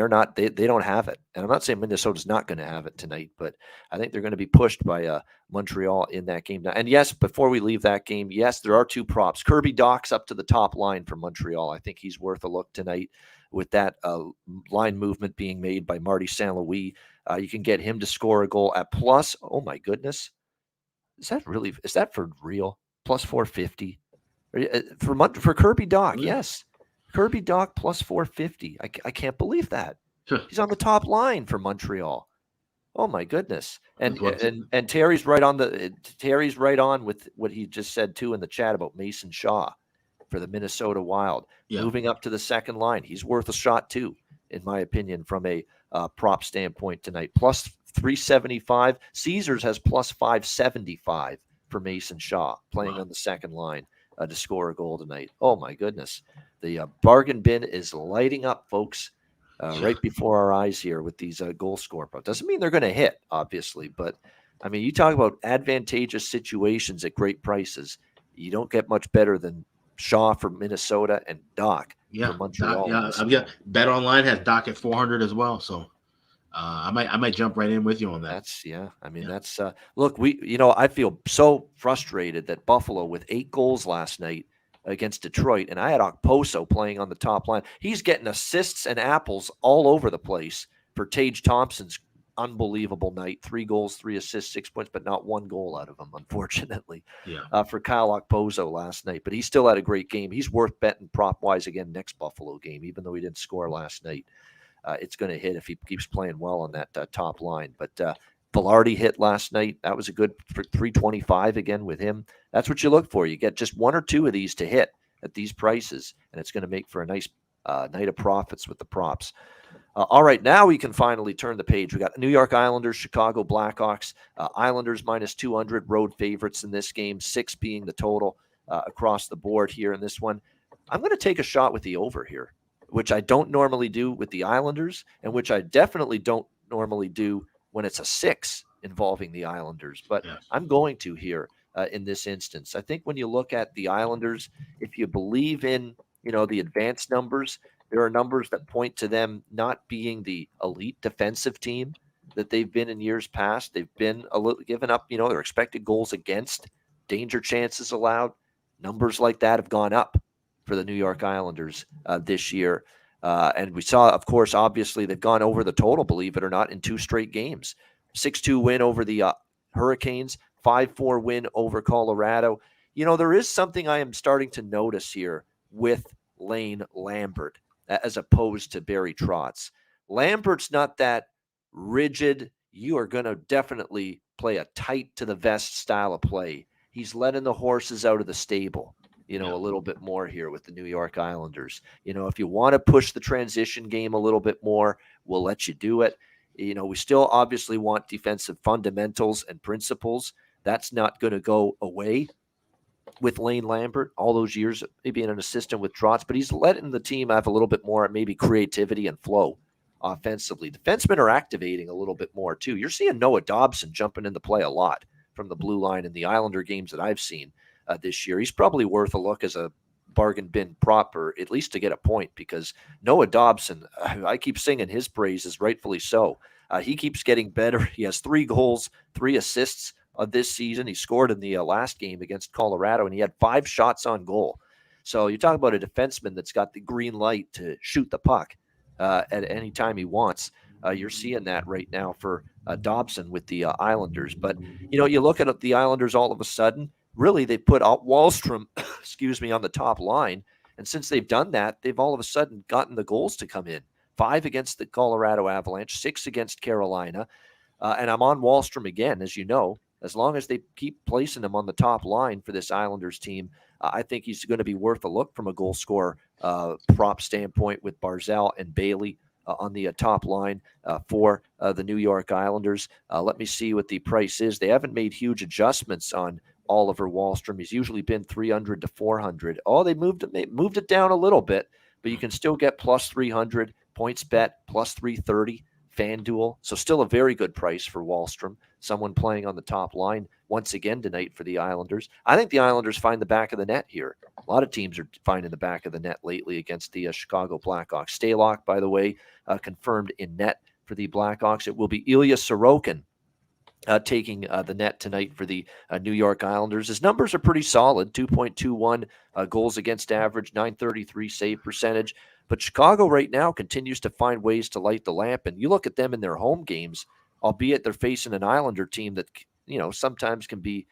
don't have it. And I'm not saying Minnesota's not going to have it tonight, but I think they're going to be pushed by Montreal in that game. And yes, before we leave that game, yes, there are 2 props. Kirby Dach's up to the top line for Montreal. I think he's worth a look tonight with that line movement being made by Marty St. Louis. You can get him to score a goal at plus, oh my goodness. Is that for real? Plus 450? For Kirby Dach, yes. Kirby Dach plus 450. I can't believe that. He's on the top line for Montreal. Oh my goodness. And Terry's right on with what he just said too in the chat about Mason Shaw for the Minnesota Wild. Yeah. Moving up to the second line. He's worth a shot too, in my opinion, from a prop standpoint tonight. Plus 375. Caesars has plus 575 for Mason Shaw playing on the second line. To score a goal tonight. Oh, my goodness. The bargain bin is lighting up, folks, right before our eyes here with these goal score props. Doesn't mean they're going to hit, obviously, but, I mean, you talk about advantageous situations at great prices. You don't get much better than Shaw for Minnesota, and Doc Yeah, for Montreal. Bet Online has Doc at 400 as well. So I might jump right in with you on that. That's look, I feel so frustrated that Buffalo with 8 goals last night against Detroit, and I had Okposo playing on the top line. He's getting assists and apples all over the place for Tage Thompson's unbelievable night. 3 goals, 3 assists, 6 points, but not 1 goal out of him, unfortunately. Yeah. For Kyle Okposo last night, but he still had a great game. He's worth betting prop wise again next Buffalo game, even though he didn't score last night. It's going to hit if he keeps playing well on that top line. But Velarde hit last night. That was a good for 325 again with him. That's what you look for. You get just 1 or 2 of these to hit at these prices, and it's going to make for a nice night of profits with the props. All right, now we can finally turn the page. We got New York Islanders, Chicago Blackhawks. Islanders minus 200 road favorites in this game, 6 being the total across the board here in this one. I'm going to take a shot with the over here, which I don't normally do with the Islanders, and which I definitely don't normally do when it's a 6 involving the Islanders. But yes, I'm going to here in this instance. I think when you look at the Islanders, if you believe in, the advanced numbers, there are numbers that point to them not being the elite defensive team that they've been in years past. They've been a little given up, their expected goals against, danger chances allowed. Numbers like that have gone up for the New York Islanders this year. And we saw, of course, obviously they've gone over the total, believe it or not, in 2 straight games. 6-2 win over the Hurricanes, 5-4 win over Colorado. There is something I am starting to notice here with Lane Lambert as opposed to Barry Trotz. Lambert's not that rigid. You are going to definitely play a tight to the vest style of play. He's letting the horses out of the stable, a little bit more here with the New York Islanders. If you want to push the transition game a little bit more, we'll let you do it. We still obviously want defensive fundamentals and principles. That's not going to go away with Lane Lambert, all those years, maybe an assistant with Trotz, but he's letting the team have a little bit more, maybe creativity and flow offensively. Defensemen are activating a little bit more too. You're seeing Noah Dobson jumping into play a lot from the blue line in the Islander games that I've seen this year. He's probably worth a look as a bargain bin prop, or at least to get a point, because Noah Dobson, I keep singing his praises, rightfully so. He keeps getting better. He has 3 goals, 3 assists this season. He scored in the last game against Colorado, and he had 5 shots on goal. So you talk about a defenseman that's got the green light to shoot the puck at any time he wants. You're seeing that right now for Dobson with the Islanders. But, you look at the Islanders all of a sudden, really they put out Wahlstrom, on the top line. And since they've done that, they've all of a sudden gotten the goals to come in. 5 against the Colorado Avalanche, 6 against Carolina. And I'm on Wahlstrom again, as you know. As long as they keep placing him on the top line for this Islanders team, I think he's going to be worth a look from a goal scorer prop standpoint with Barzal and Bailey on the top line for the New York Islanders. Let me see what the price is. They haven't made huge adjustments on Oliver Wahlstrom. He's usually been 300 to 400. Oh, they moved it down a little bit, but you can still get plus 300, points bet, plus 330. FanDuel. So still a very good price for Wahlstrom, someone playing on the top line once again tonight for the Islanders. I think the Islanders find the back of the net here. A lot of teams are finding the back of the net lately against the Chicago Blackhawks. Stalock, by the way, confirmed in net for the Blackhawks. It will be Ilya Sorokin taking the net tonight for the New York Islanders. His numbers are pretty solid, 2.21 goals against average, 933 save percentage. But Chicago right now continues to find ways to light the lamp. And you look at them in their home games, albeit they're facing an Islander team that, sometimes can be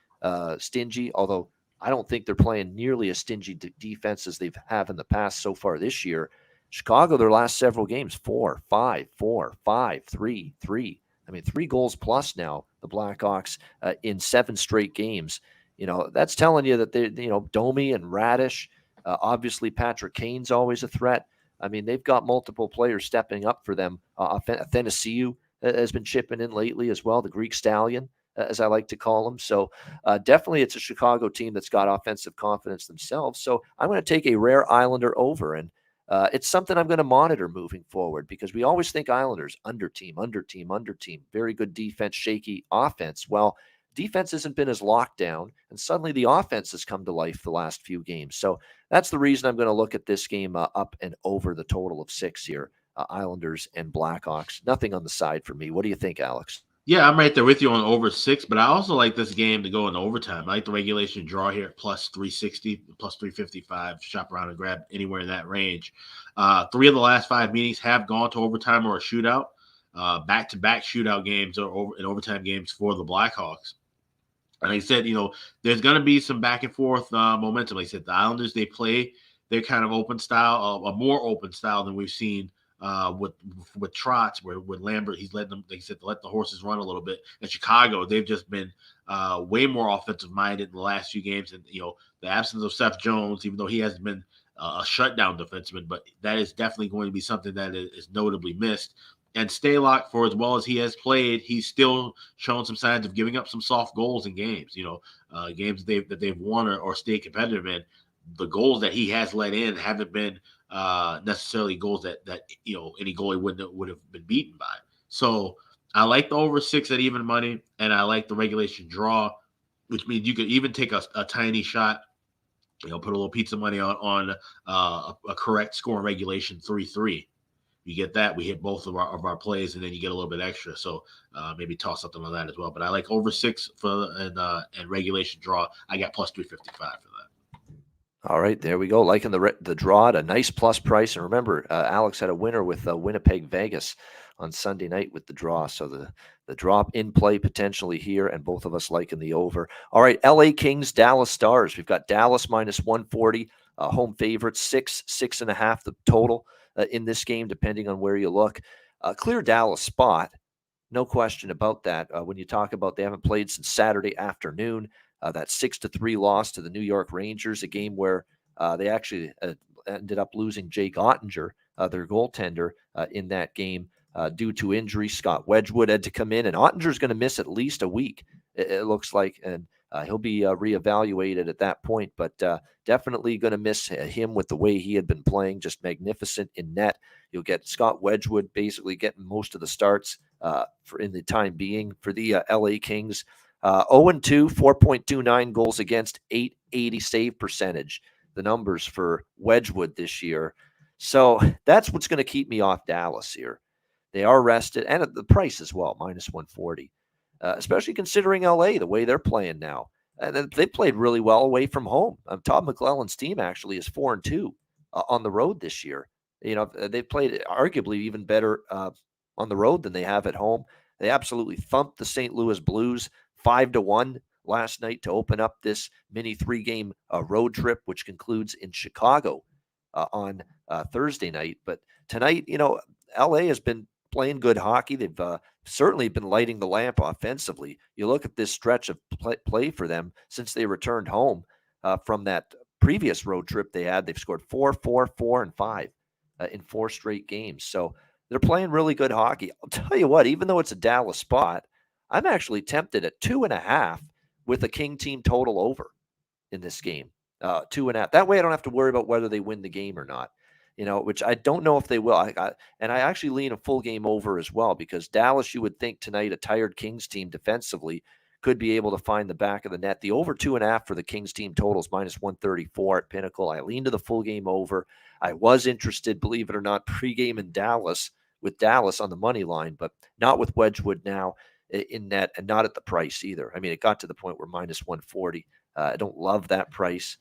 stingy, although I don't think they're playing nearly as stingy defense as they've have in the past so far this year. Chicago, their last several games, 4, 5, 4, 5, 3, 3. 3 goals plus now, the Blackhawks in 7 straight games. That's telling you that they, Domi and Radish, obviously Patrick Kane's always a threat. They've got multiple players stepping up for them. Athanasiou has been chipping in lately as well, the Greek Stallion, as I like to call him. So definitely it's a Chicago team that's got offensive confidence themselves. So I'm going to take a rare Islander over, and it's something I'm going to monitor moving forward, because we always think Islanders, under team, very good defense, shaky offense. Well, defense hasn't been as locked down, and suddenly the offense has come to life the last few games. So that's the reason I'm going to look at this game up and over the total of 6 here. Islanders and Blackhawks. Nothing on the side for me. What do you think, Alex? Yeah, I'm right there with you on over 6, but I also like this game to go in overtime. I like the regulation draw here at plus 360, plus 355. Shop around and grab anywhere in that range. 3 of the last 5 meetings have gone to overtime or a shootout. Back-to-back shootout games or overtime games for the Blackhawks. And like I said, there's going to be some back and forth momentum. Like I said, the Islanders, they play their kind of open style, a more open style than we've seen with Trotz, where with Lambert, he's letting them, like I said, to let the horses run a little bit. In Chicago, they've just been way more offensive minded in the last few games. And, the absence of Seth Jones, even though he hasn't been a shutdown defenseman, but that is definitely going to be something that is notably missed. And Stalock, for as well as he has played, he's still shown some signs of giving up some soft goals in games. Games that they've won or stayed competitive in. The goals that he has let in haven't been necessarily goals that any goalie would have been beaten by. So I like the over 6 at even money, and I like the regulation draw, which means you could even take a tiny shot. Put a little pizza money on a correct score in regulation 3-3. You get that, we hit both of our plays, and then you get a little bit extra. So maybe toss something on that as well. But I like over 6 and regulation draw. I got plus 355 for that. All right, there we go. Liking the draw at a nice plus price. And remember, Alex had a winner with Winnipeg Vegas on Sunday night with the draw. So the drop in play potentially here, and both of us liking the over. All right, LA Kings, Dallas Stars. We've got Dallas minus 140, home favorite, 6.5 the total in this game, depending on where you look. Clear Dallas spot, no question about that. When you talk about they haven't played since Saturday afternoon, that 6-3 loss to the New York Rangers, a game where they actually ended up losing Jake Ottinger, their goaltender, in that game due to injury. Scott Wedgwood had to come in, and Ottinger's going to miss at least a week, it looks like, and he'll be reevaluated at that point, but definitely going to miss him with the way he had been playing, just magnificent in net. You'll get Scott Wedgwood basically getting most of the starts for in the time being for the LA Kings. 0-2, 4.29 goals against, 880 save percentage, the numbers for Wedgwood this year. So that's what's going to keep me off Dallas here. They are rested, and at the price as well, minus 140. Especially considering LA, the way they're playing now. And they played really well away from home. Todd McClellan's team actually is 4-2 on the road this year. They played arguably even better on the road than they have at home. They absolutely thumped the St. Louis Blues 5-1 last night to open up this mini 3-game road trip, which concludes in Chicago on Thursday night. But tonight, LA has been playing good hockey. They've certainly been lighting the lamp offensively. You look at this stretch of play for them since they returned home from that previous road trip they had. They've scored 4, 4, 4, and 5 in 4 straight games. So they're playing really good hockey. I'll tell you what, even though it's a Dallas spot, I'm actually tempted at 2.5 with a King team total over in this game. 2.5. That way I don't have to worry about whether they win the game or not. Which I don't know if they will. I actually lean a full game over as well, because Dallas, you would think tonight, a tired Kings team defensively could be able to find the back of the net. The over 2.5 for the Kings team totals minus 134 at Pinnacle. I lean to the full game over. I was interested, believe it or not, pregame in Dallas with Dallas on the money line, but not with Wedgwood now in net, and not at the price either. I mean, it got to the point where minus 140. I don't love that price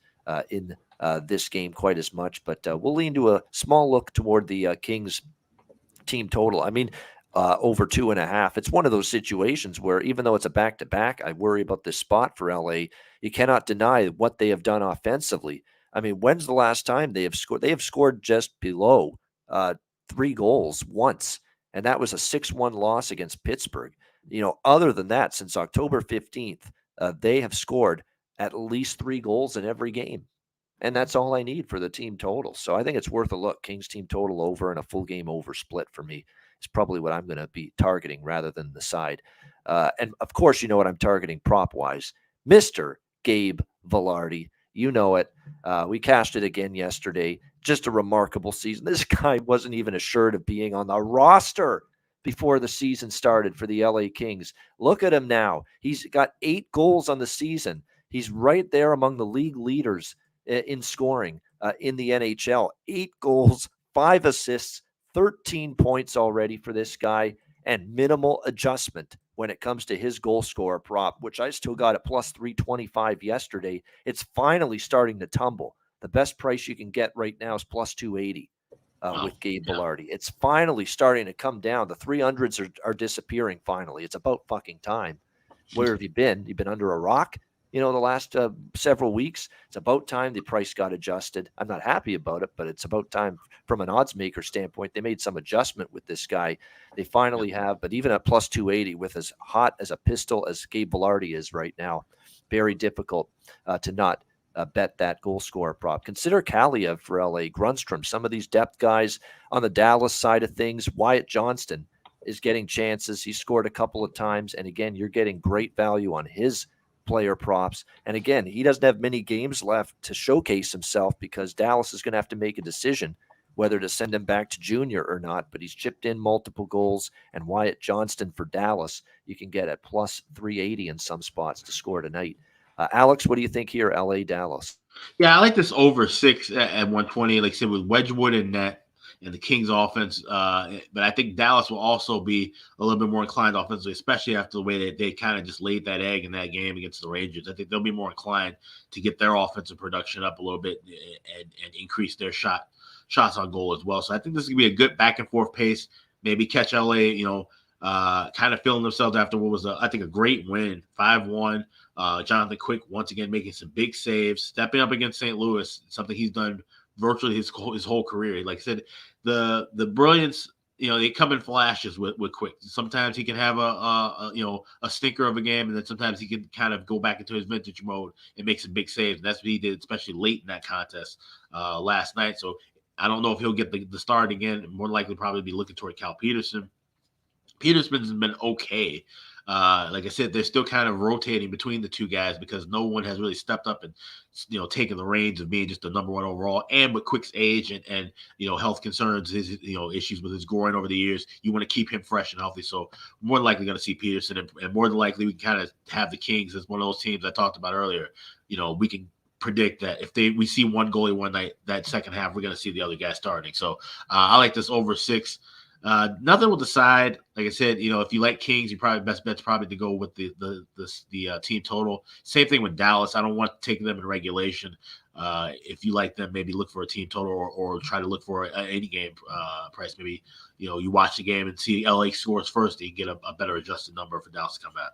in this game quite as much, but we'll lean to a small look toward the Kings team total. I mean, over 2.5. It's one of those situations where even though it's a back-to-back, I worry about this spot for LA. You cannot deny what they have done offensively. I mean, when's the last time they have scored? They have scored just below 3 goals once, and that was a 6-1 loss against Pittsburgh. Other than that, since October 15th, they have scored at least 3 goals in every game. And that's all I need for the team total. So I think it's worth a look. Kings team total over and a full game over split for me is probably what I'm going to be targeting rather than the side. And of course, you know what I'm targeting prop-wise. Mr. Gabe Velarde. You know it. We cashed it again yesterday. Just a remarkable season. This guy wasn't even assured of being on the roster before the season started for the LA Kings. Look at him now. He's got 8 goals on the season. He's right there among the league leaders in scoring in the NHL. 8 goals, 5 assists, 13 points already for this guy, and minimal adjustment when it comes to his goal scorer prop, which I still got at plus 325 yesterday. It's finally starting to tumble. The best price you can get right now is plus 280 with Gabe Bilardi. It's finally starting to come down. The 300s are disappearing finally. It's about fucking time. Where have you been? You've been under a rock? The last several weeks. It's about time the price got adjusted. I'm not happy about it, but it's about time from an odds maker standpoint. They made some adjustment with this guy. They finally have, but even at plus 280 with as hot as a pistol as Gabe Bilardi is right now, very difficult to not bet that goal scorer prop. Consider Kaliev for LA, Grunstrom, some of these depth guys on the Dallas side of things. Wyatt Johnston is getting chances. He scored a couple of times, and again, you're getting great value on his player props. And again, he doesn't have many games left to showcase himself because Dallas is going to have to make a decision whether to send him back to junior or not. But he's chipped in multiple goals, and Wyatt Johnston for Dallas you can get at plus 380 in some spots to score tonight. Alex, what do you think here, LA, Dallas? Yeah, I like this over 6 at 120. Like I said, with Wedgwood in net and the Kings offense. But I think Dallas will also be a little bit more inclined offensively, especially after the way that they kind of just laid that egg in that game against the Rangers. I think they'll be more inclined to get their offensive production up a little bit and increase their shots on goal as well. So I think this is going to be a good back and forth pace. Maybe catch LA, kind of feeling themselves after what was, I think, a great win, 5-1. Jonathan Quick once again making some big saves, stepping up against St. Louis, something he's done virtually his whole career. Like I said, the brilliance, they come in flashes with Quick. Sometimes he can have a stinker of a game, and then sometimes he can kind of go back into his vintage mode and make some big saves. And that's what he did, especially late in that contest last night. So I don't know if he'll get the start again. More likely probably be looking toward Cal Peterson. Peterson's been okay. Like I said, they're still kind of rotating between the two guys because no one has really stepped up and, taken the reins of being just the number one overall. And with Quick's age and health concerns, his, issues with his groin over the years, you want to keep him fresh and healthy. So more than likely going to see Peterson, and more than likely we can kind of have the Kings as one of those teams I talked about earlier. We can predict that if we see one goalie one night, that second half, we're going to see the other guy starting. So I like this over 6. Nothing will decide. Like I said, if you like Kings, you probably best bet's probably to go with the team total. Same thing with Dallas. I don't want to take them in regulation. If you like them, maybe look for a team total or try to look for any game price. Maybe you watch the game and see LA scores first, and you get a better adjusted number for Dallas to come at.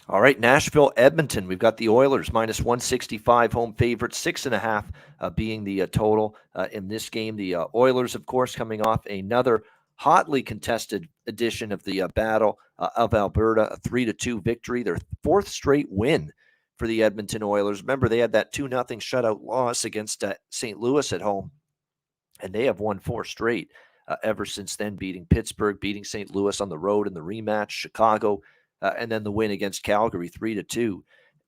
All right, Nashville, Edmonton. We've got the Oilers minus 165 home favorite, 6.5 being the total in this game. The Oilers, of course, coming off another hotly contested edition of the Battle of Alberta, a 3-2 victory, their 4th straight win for the Edmonton Oilers. Remember, they had that 2-0 shutout loss against St. Louis at home, and they have won 4 straight ever since then, beating Pittsburgh, beating St. Louis on the road in the rematch, Chicago, and then the win against Calgary, 3-2.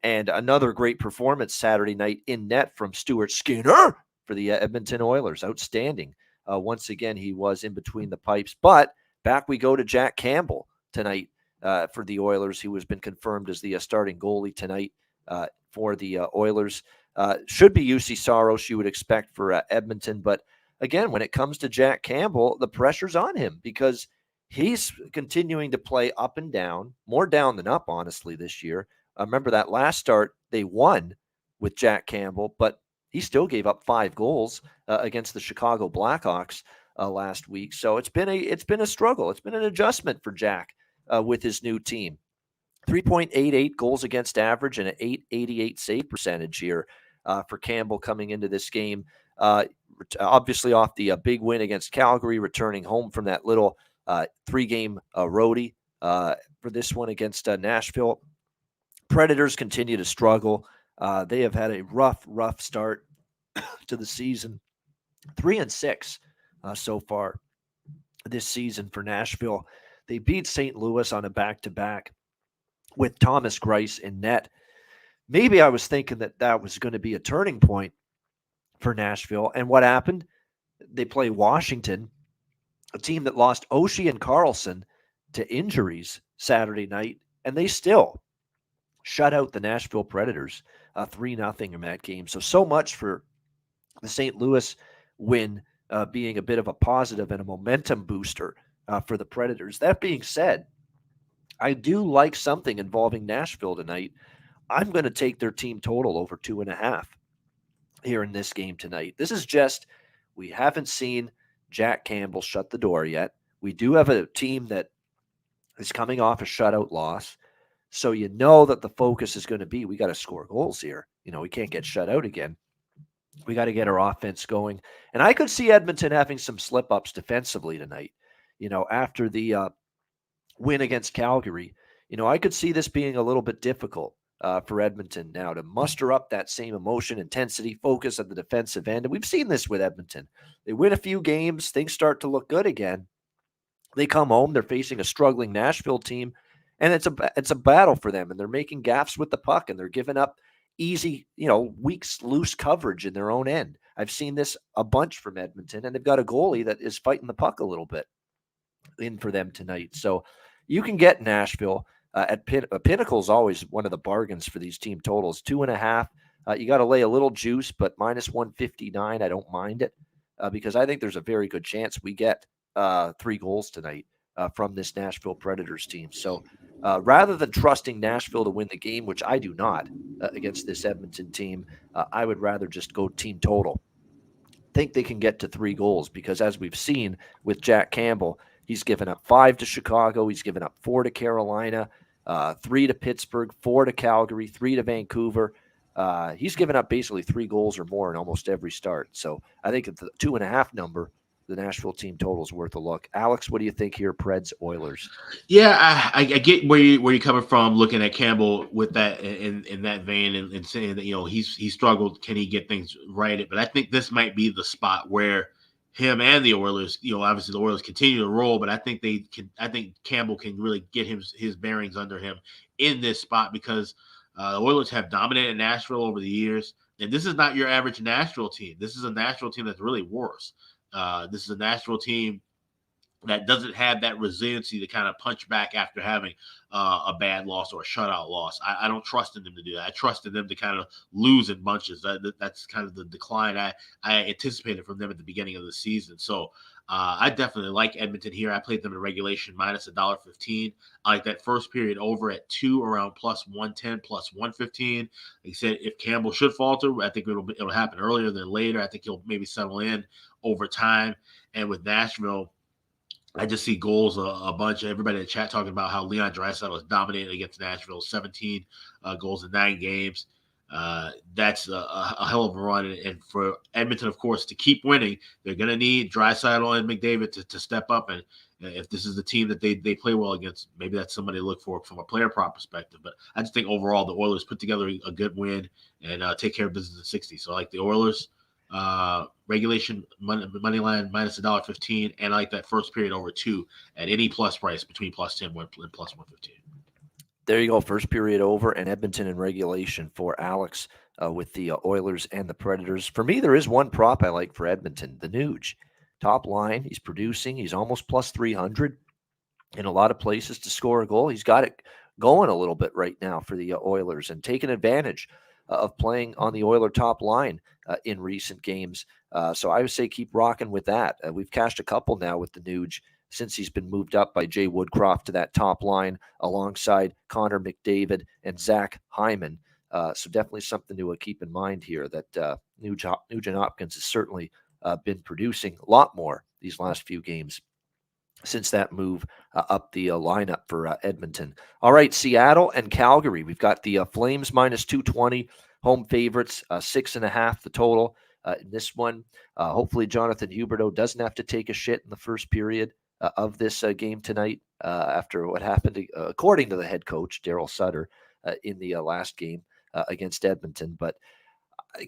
And another great performance Saturday night in net from Stuart Skinner for the Edmonton Oilers. Outstanding. Once again, he was in between the pipes. But back we go to Jack Campbell tonight for the Oilers, who has been confirmed as the starting goalie tonight for the Oilers. Should be UC Saros, you would expect, for Edmonton. But again, when it comes to Jack Campbell, the pressure's on him because he's continuing to play up and down, more down than up, honestly, this year. Remember that last start, they won with Jack Campbell, but he still gave up 5 goals against the Chicago Blackhawks last week. So it's been a struggle. It's been an adjustment for Jack with his new team. 3.88 goals against average and an .888 save percentage here for Campbell coming into this game. Obviously off the big win against Calgary, returning home from that little 3-game roadie for this one against Nashville. Predators continue to struggle. They have had a rough start to the season. 3-6 so far this season for Nashville. They beat St. Louis on a back-to-back with Thomas Greiss in net. Maybe I was thinking that was going to be a turning point for Nashville. And what happened? They play Washington a team that lost Oshie and Carlson to injuries Saturday night, and they still shut out the Nashville Predators 3-0 in that game. So much for the St. Louis win being a bit of a positive and a momentum booster for the Predators. That being said, I do like something involving Nashville tonight. I'm going to take their team total over 2.5 here in this game tonight. This is just, we haven't seen Jack Campbell shut the door yet. We do have a team that is coming off a shutout loss. So you know that the focus is going to be, we got to score goals here. We can't get shut out again. We got to get our offense going. And I could see Edmonton having some slip-ups defensively tonight. After the win against Calgary, I could see this being a little bit difficult for Edmonton now to muster up that same emotion, intensity, focus at the defensive end. And we've seen this with Edmonton. They win a few games, things start to look good again. They come home, they're facing a struggling Nashville team, and it's a battle for them, and they're making gaffes with the puck, and they're giving up easy, weak, loose coverage in their own end. I've seen this a bunch from Edmonton, and they've got a goalie that is fighting the puck a little bit in for them tonight. So you can get Nashville at Pinnacle is always one of the bargains for these team totals. 2.5. You got to lay a little juice, but minus 159, I don't mind it because I think there's a very good chance we get 3 goals tonight from this Nashville Predators team. So rather than trusting Nashville to win the game, which I do not against this Edmonton team, I would rather just go team total. Think they can get to 3 goals because as we've seen with Jack Campbell, he's given up 5 to Chicago. He's given up 4 to Carolina, 3 to Pittsburgh, 4 to Calgary, 3 to Vancouver. He's given up basically 3 goals or more in almost every start. So I think at the 2.5 number, the Nashville team total is worth a look. Alex, what do you think here, Preds, Oilers? Yeah, I get where you're coming from, looking at Campbell with that in that vein and saying that he struggled. Can he get things right? But I think this might be the spot where him and the Oilers, obviously the Oilers continue to roll, but I think Campbell can really get his bearings under him in this spot because the Oilers have dominated Nashville over the years, and this is not your average Nashville team. This is a Nashville team that's really worse. This is a Nashville team that doesn't have that resiliency to kind of punch back after having a bad loss or a shutout loss. I don't trust in them to do that. I trust in them to kind of lose in bunches. That's kind of the decline I anticipated from them at the beginning of the season. So I definitely like Edmonton here. I played them in regulation minus $1.15. I like that first period over at 2 around plus 110, plus 115. Like I said, if Campbell should falter, I think it'll happen earlier than later. I think he'll maybe settle in over time. And with Nashville, I just see goals a bunch. Everybody in the chat talking about how Leon Draisaitl was dominating against Nashville, 17 goals in 9 games. That's a hell of a run. And for Edmonton, of course, to keep winning, they're going to need Draisaitl and McDavid to step up. And if this is the team that they play well against, maybe that's somebody to look for from a player prop perspective. But I just think overall the Oilers put together a good win and take care of business at 60. So I like the Oilers. Regulation money line minus $1.15, and I like that first period over 2 at any plus price between plus 10 and plus 115. There you go. First period over, and Edmonton in regulation for Alex with the Oilers and the Predators. For me, there is one prop I like for Edmonton, the Nuge. Top line, he's producing. He's almost plus 300 in a lot of places to score a goal. He's got it going a little bit right now for the Oilers and taking advantage of playing on the Oiler top line in recent games. So I would say keep rocking with that. We've cashed a couple now with the Nuge since he's been moved up by Jay Woodcroft to that top line alongside Connor McDavid and Zach Hyman. So definitely something to keep in mind here that Nugent Hopkins has certainly been producing a lot more these last few games since that move up the lineup for Edmonton. All right, Seattle and Calgary. We've got the Flames minus 220, home favorites, 6.5 the total. In this one, hopefully Jonathan Huberdeau doesn't have to take a shit in the first period of this game tonight after what happened, according to the head coach, Daryl Sutter, in the last game against Edmonton. But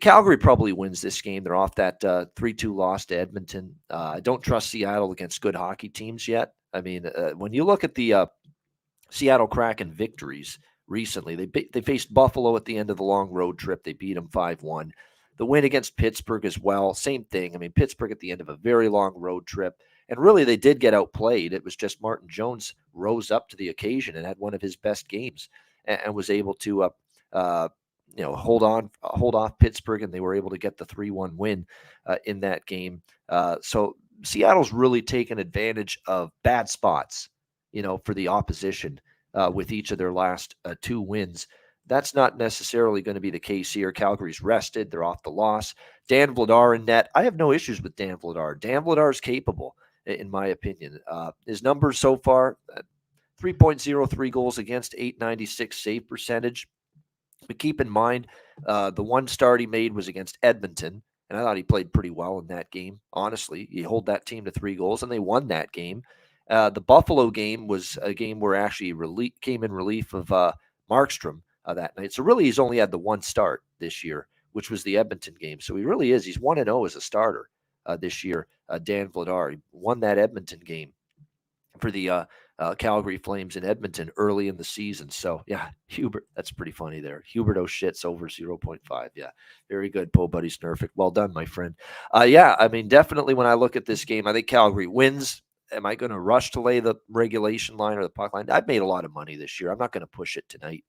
Calgary probably wins this game. They're off that 3-2 loss to Edmonton. I don't trust Seattle against good hockey teams yet. I mean, when you look at the Seattle Kraken victories recently, they faced Buffalo at the end of the long road trip. They beat them 5-1. The win against Pittsburgh as well, same thing. I mean, Pittsburgh at the end of a very long road trip. And really, they did get outplayed. It was just Martin Jones rose up to the occasion and had one of his best games and was able to hold off Pittsburgh, and they were able to get the 3-1 win in that game. So Seattle's really taken advantage of bad spots, for the opposition with each of their last 2 wins. That's not necessarily going to be the case here. Calgary's rested. They're off the loss. Dan Vladar in net. I have no issues with Dan Vladar. Dan Vladar is capable, in my opinion. His numbers so far, 3.03 goals against, .896 save percentage. But keep in mind, the one start he made was against Edmonton, and I thought he played pretty well in that game. Honestly, he held that team to 3 goals, and they won that game. The Buffalo game was a game where actually came in relief of Markstrom that night. So really, he's only had the one start this year, which was the Edmonton game. So he really is. He's 1-0 as a starter this year. Dan Vladar, he won that Edmonton game for the Calgary Flames in Edmonton early in the season. So, yeah, Hubert, that's pretty funny there. Hubert O'Shits over 0.5. Yeah, very good, Po Buddy Snurfic. Well done, my friend. Yeah, I mean, definitely when I look at this game, I think Calgary wins. Am I going to rush to lay the regulation line or the puck line? I've made a lot of money this year. I'm not going to push it tonight.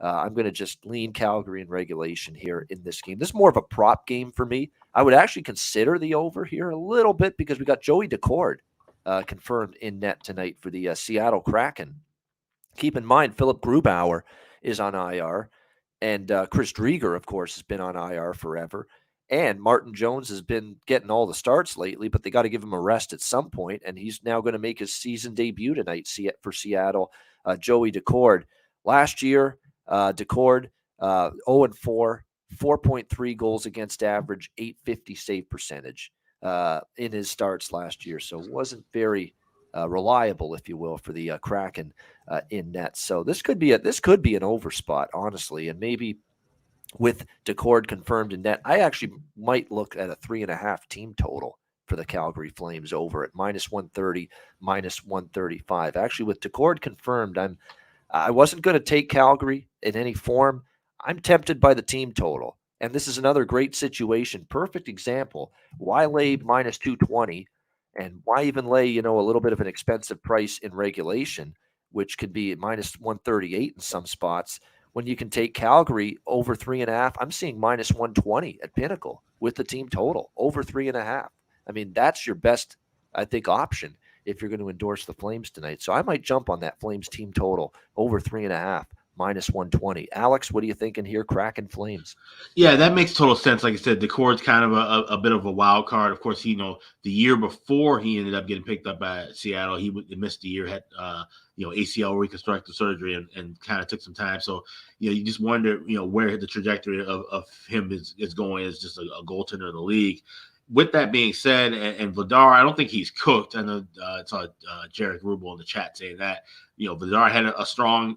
I'm going to just lean Calgary in regulation here in this game. This is more of a prop game for me. I would actually consider the over here a little bit because we got Joey Decord confirmed in net tonight for the Seattle Kraken. Keep in mind, Philip Grubauer is on IR, and Chris Drieger, of course, has been on IR forever. And Martin Jones has been getting all the starts lately, but they got to give him a rest at some point, and he's now going to make his season debut tonight for Seattle. Joey Decord. Last year, Decord, 0-4, 4.3 goals against average, .850 save percentage in his starts last year. So wasn't very reliable, if you will, for the Kraken in net. So this could be an over spot, honestly, and maybe with Decord confirmed in net, I actually might look at a 3.5 team total for the Calgary Flames over at -130, -135. Actually, with Decord confirmed, I wasn't going to take Calgary in any form. I'm tempted by the team total. And this is another great situation. Perfect example. Why lay -220? And why even lay, a little bit of an expensive price in regulation, which could be -138 in some spots, when you can take Calgary over 3.5. I'm seeing -120 at Pinnacle with the team total over 3.5. I mean, that's your best, I think, option if you're going to endorse the Flames tonight. So I might jump on that Flames team total over 3.5, -120. Alex, what are you thinking here? Kraken Flames. Yeah, that makes total sense. Like I said, Decord's kind of a bit of a wild card. Of course, the year before he ended up getting picked up by Seattle, he missed a year, had ACL reconstructive surgery, and kind of took some time. So you just wonder where the trajectory of him is going as just a goaltender in the league. With that being said, and Vladar, I don't think he's cooked. I know I saw Jarek Rubel in the chat saying that Vladar had a strong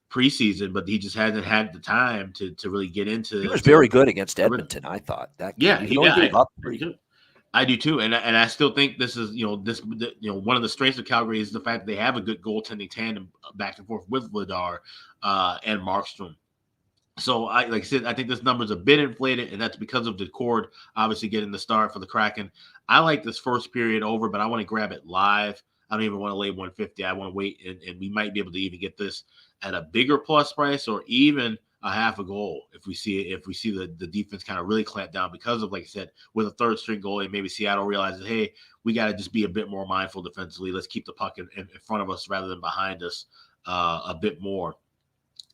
preseason, but he just hasn't had the time to really get into. He was very good against Edmonton, I thought. That game. I do too, and I still think this is one of the strengths of Calgary is the fact that they have a good goaltending tandem back and forth with Vladar and Markstrom. So, like I said, I think this number is a bit inflated, and that's because of Decord obviously getting the start for the Kraken. I like this first period over, but I want to grab it live. I don't even want to lay 150. I want to wait, and we might be able to even get this at a bigger plus price or even a half a goal if we see the defense kind of really clamp down because of, like I said, with a third string goalie, maybe Seattle realizes, hey, we got to just be a bit more mindful defensively. Let's keep the puck in front of us rather than behind us a bit more.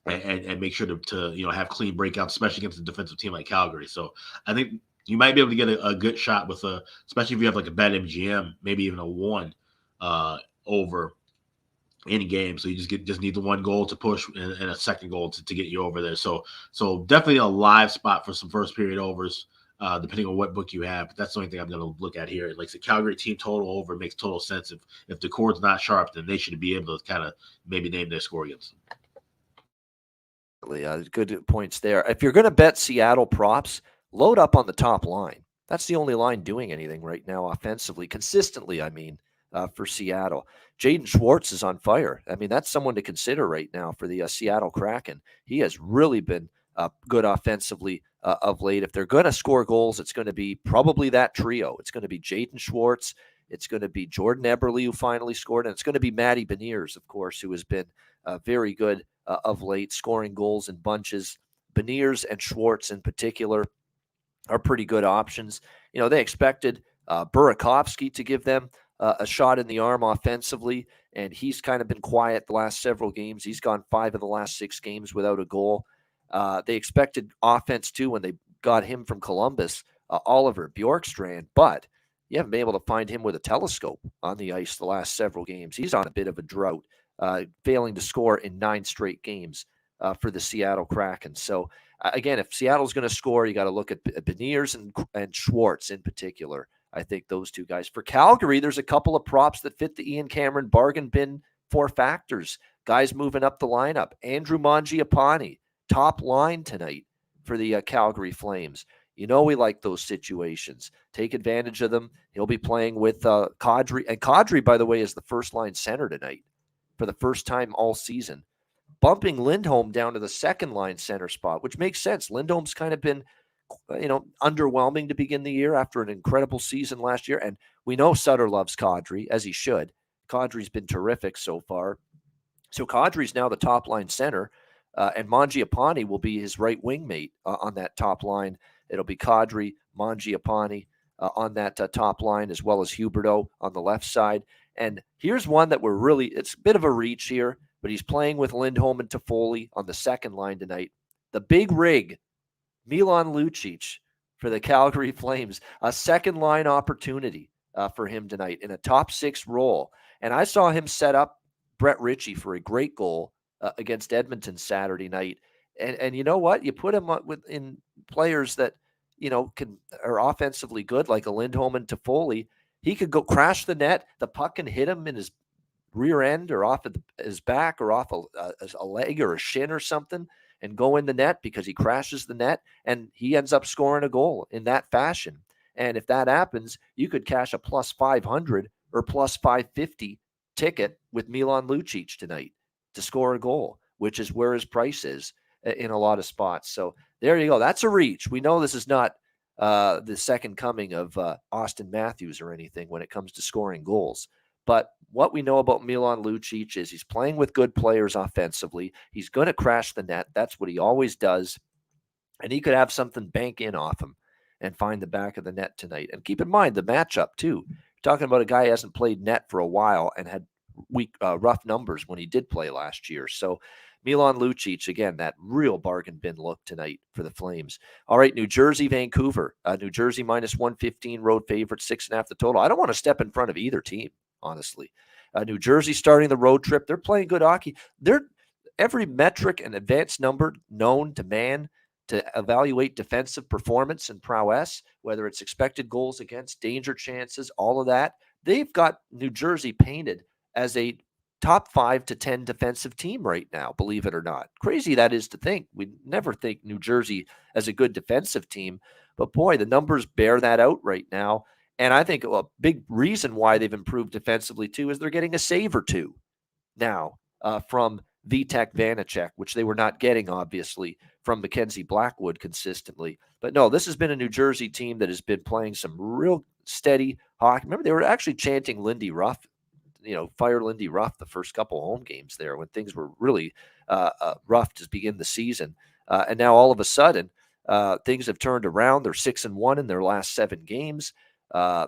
And make sure to have clean breakouts, especially against a defensive team like Calgary. So I think you might be able to get a good shot with especially if you have like a bet MGM, maybe even a 1 over any game. So you just need the 1 goal to push and a second goal to get you over there. So definitely a live spot for some first period overs, depending on what book you have. But that's the only thing I'm going to look at here. Like the Calgary team total over makes total sense. If the cord's not sharp, then they should be able to kind of maybe name their score against them. Good points there. If you're going to bet Seattle props, load up on the top line. That's the only line doing anything right now offensively, consistently, for Seattle. Jaden Schwartz is on fire. I mean, that's someone to consider right now for the Seattle Kraken. He has really been good offensively of late. If they're going to score goals, it's going to be probably that trio. It's going to be Jaden Schwartz. It's going to be Jordan Eberle, who finally scored, and it's going to be Matty Beniers, of course, who has been very good of late, scoring goals in bunches. Beniers and Schwartz in particular are pretty good options. They expected Burakovsky to give them a shot in the arm offensively, and he's kind of been quiet the last several games. He's gone 5 of the last 6 games without a goal. They expected offense too when they got him from Columbus, Oliver Bjorkstrand, but you haven't been able to find him with a telescope on the ice the last several games. He's on a bit of a drought, failing to score in 9 straight games for the Seattle Kraken. So, again, if Seattle's going to score, you got to look at Beniers and Schwartz in particular. I think those two guys. For Calgary, there's a couple of props that fit the Ian Cameron bargain bin 4 factors. Guys moving up the lineup. Andrew Mangiapane, top line tonight for the Calgary Flames. We like those situations. Take advantage of them. He'll be playing with Kadri. And Kadri, by the way, is the first-line center tonight for the first time all season. Bumping Lindholm down to the second-line center spot, which makes sense. Lindholm's kind of been, underwhelming to begin the year after an incredible season last year. And we know Sutter loves Kadri, as he should. Kadri's been terrific so far. So Kadri's now the top-line center, and Mangiapane will be his right wing mate on that top line. It'll be Kadri, Mangiapane on that top line, as well as Huberdeau on the left side. And here's one that it's a bit of a reach here, but he's playing with Lindholm and Toffoli on the second line tonight. The big rig, Milan Lucic for the Calgary Flames, a second line opportunity for him tonight in a top 6 role. And I saw him set up Brett Ritchie for a great goal against Edmonton Saturday night. And you know what? You put him in players that, are offensively good, like a Lindholm and Toffoli. He could go crash the net. The puck can hit him in his rear end or off of his back or off a leg or a shin or something and go in the net because he crashes the net and he ends up scoring a goal in that fashion. And if that happens, you could cash a plus 500 or plus 550 ticket with Milan Lucic tonight to score a goal, which is where his price is in a lot of spots. So there you go. That's a reach. We know this is not the second coming of Austin Matthews or anything when it comes to scoring goals. But what we know about Milan Lucic is he's playing with good players offensively. He's going to crash the net. That's what he always does. And he could have something bank in off him and find the back of the net tonight. And keep in mind the matchup, too. You're talking about a guy who hasn't played net for a while and had rough numbers when he did play last year. So Milan Lucic, again, that real bargain bin look tonight for the Flames. All right, New Jersey, Vancouver. New Jersey minus 115, road favorite, 6.5 the total. I don't want to step in front of either team, honestly. New Jersey starting the road trip. They're playing good hockey. They're every metric and advanced number known to man to evaluate defensive performance and prowess, whether it's expected goals against, danger chances, all of that. They've got New Jersey painted as a top 5 to 10 defensive team right now, believe it or not. Crazy that is to think. We never think New Jersey as a good defensive team, but boy, the numbers bear that out right now. And I think a big reason why they've improved defensively too is they're getting a save or two now from Vitek Vanacek, which they were not getting, obviously, from Mackenzie Blackwood consistently. But no, this has been a New Jersey team that has been playing some real steady hockey. Remember, they were actually chanting Lindy Ruff, fire Lindy Ruff the first couple home games there when things were really rough to begin the season. And now all of a sudden, things have turned around. They're 6-1 in their last 7 games.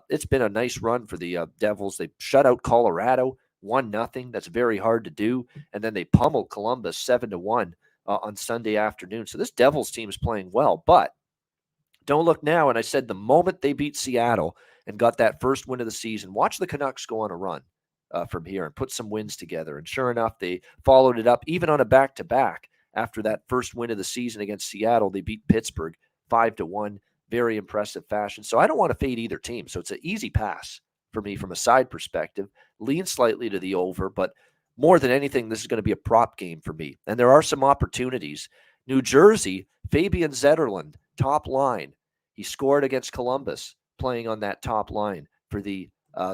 It's been a nice run for the Devils. They shut out Colorado 1-0. That's very hard to do. And then they pummeled Columbus 7-1 on Sunday afternoon. So this Devils team is playing well, but don't look now. And I said the moment they beat Seattle and got that first win of the season, watch the Canucks go on a run from here and put some wins together. And sure enough, they followed it up even on a back-to-back. After that first win of the season against Seattle, they beat Pittsburgh 5-1. Very impressive fashion. So I don't want to fade either team. So it's an easy pass for me from a side perspective. Lean slightly to the over, but more than anything, this is going to be a prop game for me. And there are some opportunities. New Jersey, Fabian Zetterlund, top line. He scored against Columbus, playing on that top line for the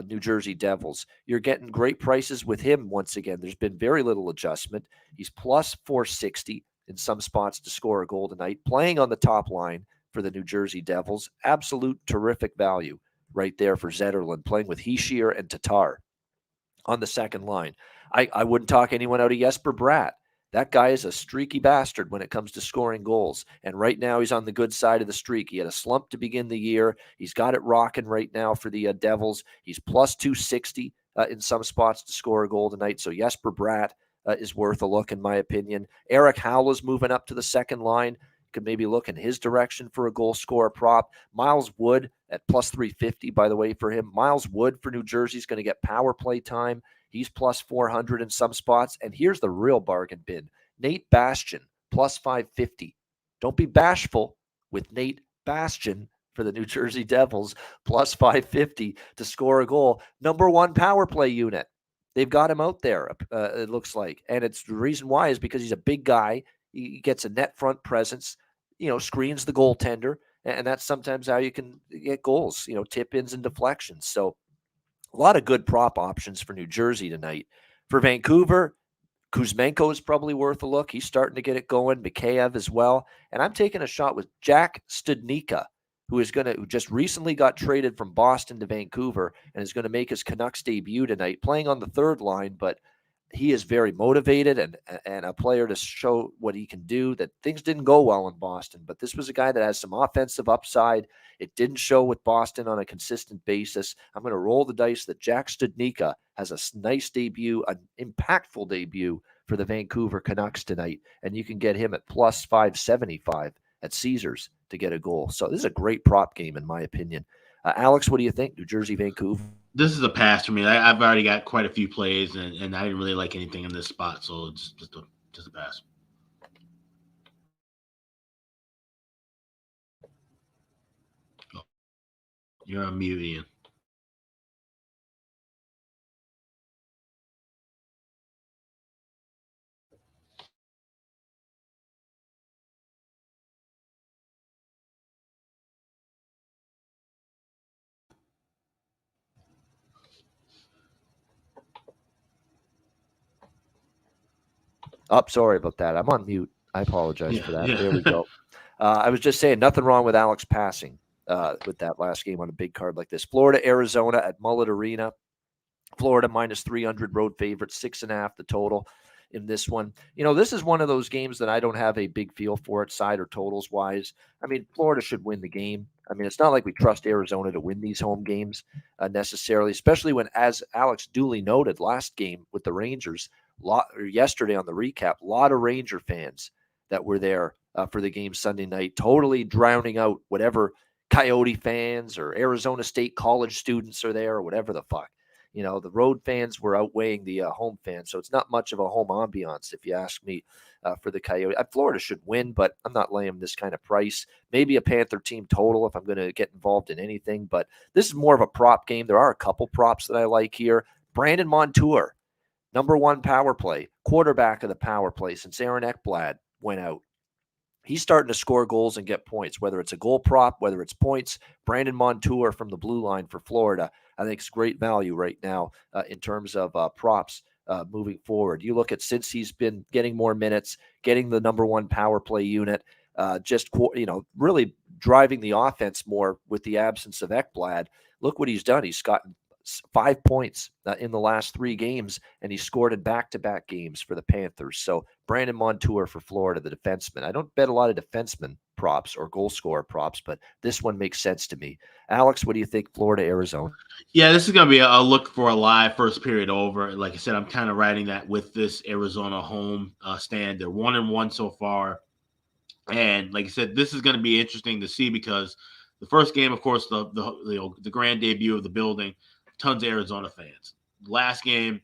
New Jersey Devils. You're getting great prices with him once again. There's been very little adjustment. He's plus 460 in some spots to score a goal tonight, playing on the top line for the New Jersey Devils. Absolute terrific value right there for Zetterlund, playing with Hischier and Tatar on the second line. I wouldn't talk anyone out of Jesper Bratt. That guy is a streaky bastard when it comes to scoring goals. And right now he's on the good side of the streak. He had a slump to begin the year. He's got it rocking right now for the Devils. He's plus 260 in some spots to score a goal tonight. So Jesper Bratt is worth a look, in my opinion. Eric Howle's moving up to the second line. Could maybe look in his direction for a goal scorer prop. Miles Wood at plus 350, by the way, for him. Miles Wood for New Jersey is going to get power play time. He's plus 400 in some spots. And here's the real bargain bin. Nate Bastian, plus 550. Don't be bashful with Nate Bastian for the New Jersey Devils, plus 550 to score a goal. Number one power play unit. They've got him out there, it looks like. And it's the reason why is because he's a big guy. He gets a net front presence, screens the goaltender. And that's sometimes how you can get goals, tip-ins and deflections. So a lot of good prop options for New Jersey tonight. For Vancouver, Kuzmenko is probably worth a look. He's starting to get it going. Mikheyev as well. And I'm taking a shot with Jack Studnicka, who just recently got traded from Boston to Vancouver and is going to make his Canucks debut tonight, playing on the third line, but he is very motivated and a player to show what he can do. That things didn't go well in Boston, but this was a guy that has some offensive upside. It didn't show with Boston on a consistent basis. I'm going to roll the dice that Jack Studnicka has a nice debut, an impactful debut for the Vancouver Canucks tonight, and you can get him at plus 575 at Caesars to get a goal. So this is a great prop game, in my opinion. Alex, what do you think? New Jersey, Vancouver? This is a pass for me. I've already got quite a few plays, and I didn't really like anything in this spot, so it's just a pass. Oh, you're on mute, Ian. Oh, sorry about that. I'm on mute. I apologize for that. There we go. I was just saying nothing wrong with Alex passing with that last game on a big card like this. Florida, Arizona at Mullet Arena. Florida minus 300 road favorite, 6.5 the total in this one. This is one of those games that I don't have a big feel for it, side or totals wise. I mean, Florida should win the game. I mean, it's not like we trust Arizona to win these home games necessarily, especially when, as Alex duly noted last game with the Rangers, yesterday on the recap, a lot of Ranger fans that were there for the game Sunday night, totally drowning out whatever Coyote fans or Arizona State college students are there or whatever the fuck. The road fans were outweighing the home fans, so it's not much of a home ambiance, if you ask me, for the Coyote. Florida should win, but I'm not laying this kind of price. Maybe a Panther team total if I'm going to get involved in anything, but this is more of a prop game. There are a couple props that I like here. Brandon Montour, number one power play, quarterback of the power play since Aaron Ekblad went out. He's starting to score goals and get points, whether it's a goal prop, whether it's points. Brandon Montour from the blue line for Florida, I think it's great value right now in terms of props moving forward. You look at since he's been getting more minutes, getting the number one power play unit, really driving the offense more with the absence of Ekblad. Look what he's done. He's gotten 5 points in the last 3 games, and he scored in back-to-back games for the Panthers. So Brandon Montour for Florida, the defenseman. I don't bet a lot of defenseman props or goal scorer props, but this one makes sense to me. Alex, what do you think, Florida, Arizona? Yeah, this is going to be a look for a live first period over. Like I said, I'm kind of riding that with this Arizona home stand. They're 1-1 so far. And like I said, this is going to be interesting to see because the first game, of course, the grand debut of the building, tons of Arizona fans. Last game,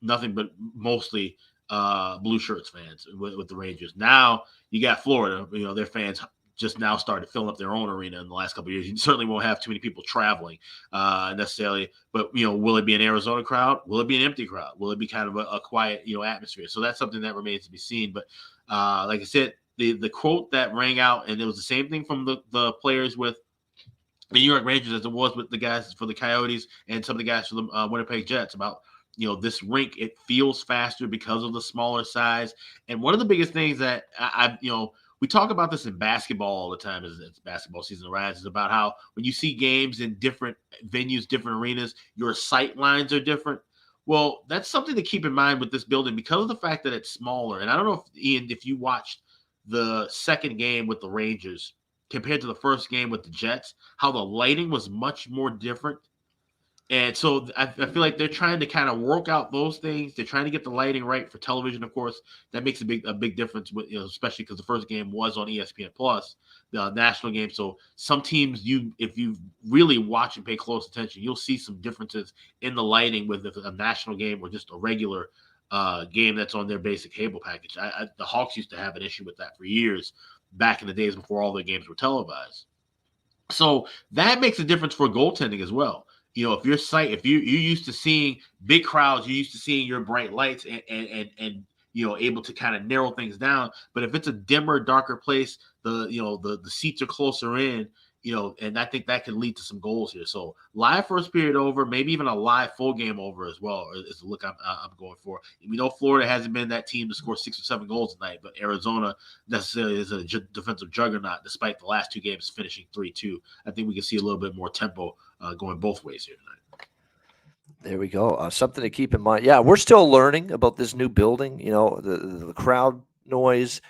nothing but mostly blue shirts fans with the Rangers. Now you got Florida. Their fans just now started filling up their own arena in the last couple of years. You certainly won't have too many people traveling necessarily. But will it be an Arizona crowd? Will it be an empty crowd? Will it be kind of a quiet atmosphere? So that's something that remains to be seen. But like I said, the quote that rang out, and it was the same thing from the players with the New York Rangers as it was with the guys for the Coyotes and some of the guys for the Winnipeg Jets about, this rink, it feels faster because of the smaller size. And one of the biggest things that I we talk about this in basketball all the time as basketball season arises, about how when you see games in different venues, different arenas, your sight lines are different. Well, that's something to keep in mind with this building because of the fact that it's smaller. And I don't know if, Ian, if you watched the second game with the Rangers compared to the first game with the Jets, how the lighting was much more different. And so I feel like they're trying to kind of work out those things. They're trying to get the lighting right for television, of course. That makes a big difference, with, especially because the first game was on ESPN Plus, the national game. So some teams, if you really watch and pay close attention, you'll see some differences in the lighting with a national game or just a regular game that's on their basic cable package. The Hawks used to have an issue with that for years, back in the days before all their games were televised. So that makes a difference for goaltending as well. If you're used to seeing big crowds, you're used to seeing your bright lights and able to kind of narrow things down. But if it's a dimmer, darker place, the seats are closer in, and I think that can lead to some goals here. So live first period over, maybe even a live full game over as well is the look I'm going for. We know Florida hasn't been that team to score 6 or 7 goals tonight, but Arizona necessarily is a defensive juggernaut despite the last 2 games finishing 3-2. I think we can see a little bit more tempo going both ways here tonight. There we go. Something to keep in mind. Yeah, we're still learning about this new building. The crowd noise,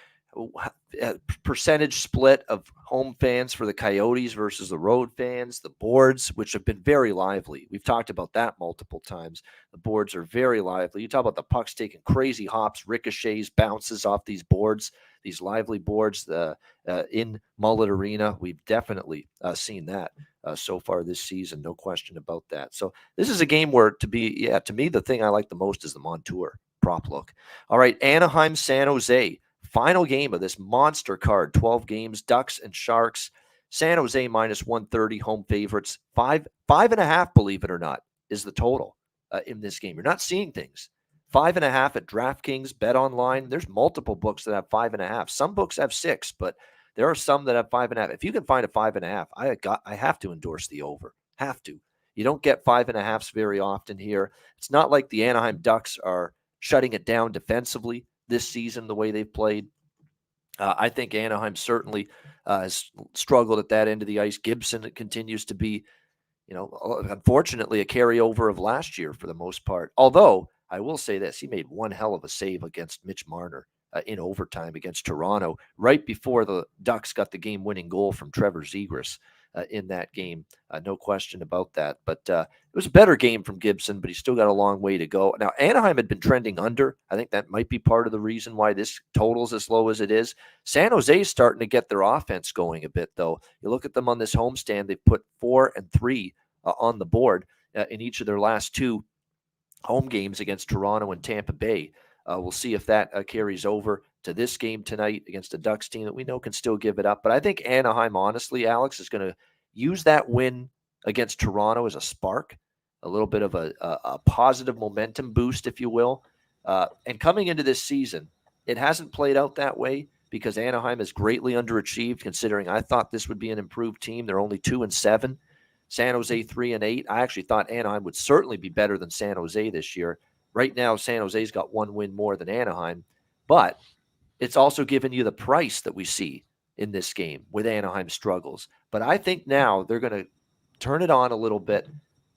percentage split of home fans for the Coyotes versus the road fans, the boards, which have been very lively. We've talked about that multiple times. The boards are very lively. You talk about the pucks taking crazy hops, ricochets, bounces off these boards, these lively boards in Mullet Arena. We've definitely seen that so far this season. No question about that. So this is a game where, to me, the thing I like the most is the Montour prop look. All right, Anaheim, San Jose. Final game of this monster card, 12 games, Ducks and Sharks. San Jose minus 130, home favorites. 5.5, believe it or not, is the total in this game. You're not seeing things. 5.5 at DraftKings, Bet Online. There's multiple books that have 5.5. Some books have 6, but there are some that have 5.5. If you can find a 5.5, I have to endorse the over. Have to. You don't get 5.5s very often here. It's not like the Anaheim Ducks are shutting it down defensively this season the way they've played. I think Anaheim certainly has struggled at that end of the ice. Gibson continues to be, unfortunately, a carryover of last year for the most part. Although, I will say this, he made one hell of a save against Mitch Marner in overtime against Toronto right before the Ducks got the game-winning goal from Trevor Zegras in that game. No question about that. But it was a better game from Gibson, but he's still got a long way to go. Now, Anaheim had been trending under. I think that might be part of the reason why this total's as low as it is. San Jose is starting to get their offense going a bit, though. You look at them on this homestand, they've put 4 and 3 on the board in each of their last 2 home games against Toronto and Tampa Bay. We'll see if that carries over to this game tonight against a Ducks team that we know can still give it up. But I think Anaheim, honestly, Alex, is going to use that win against Toronto as a spark, a little bit of a positive momentum boost, if you will. And coming into this season, it hasn't played out that way because Anaheim has greatly underachieved, considering I thought this would be an improved team. They're only 2-7. San Jose 3-8. I actually thought Anaheim would certainly be better than San Jose this year. Right now, San Jose's got 1 win more than Anaheim, but it's also given you the price that we see in this game with Anaheim struggles. But I think now they're going to turn it on a little bit,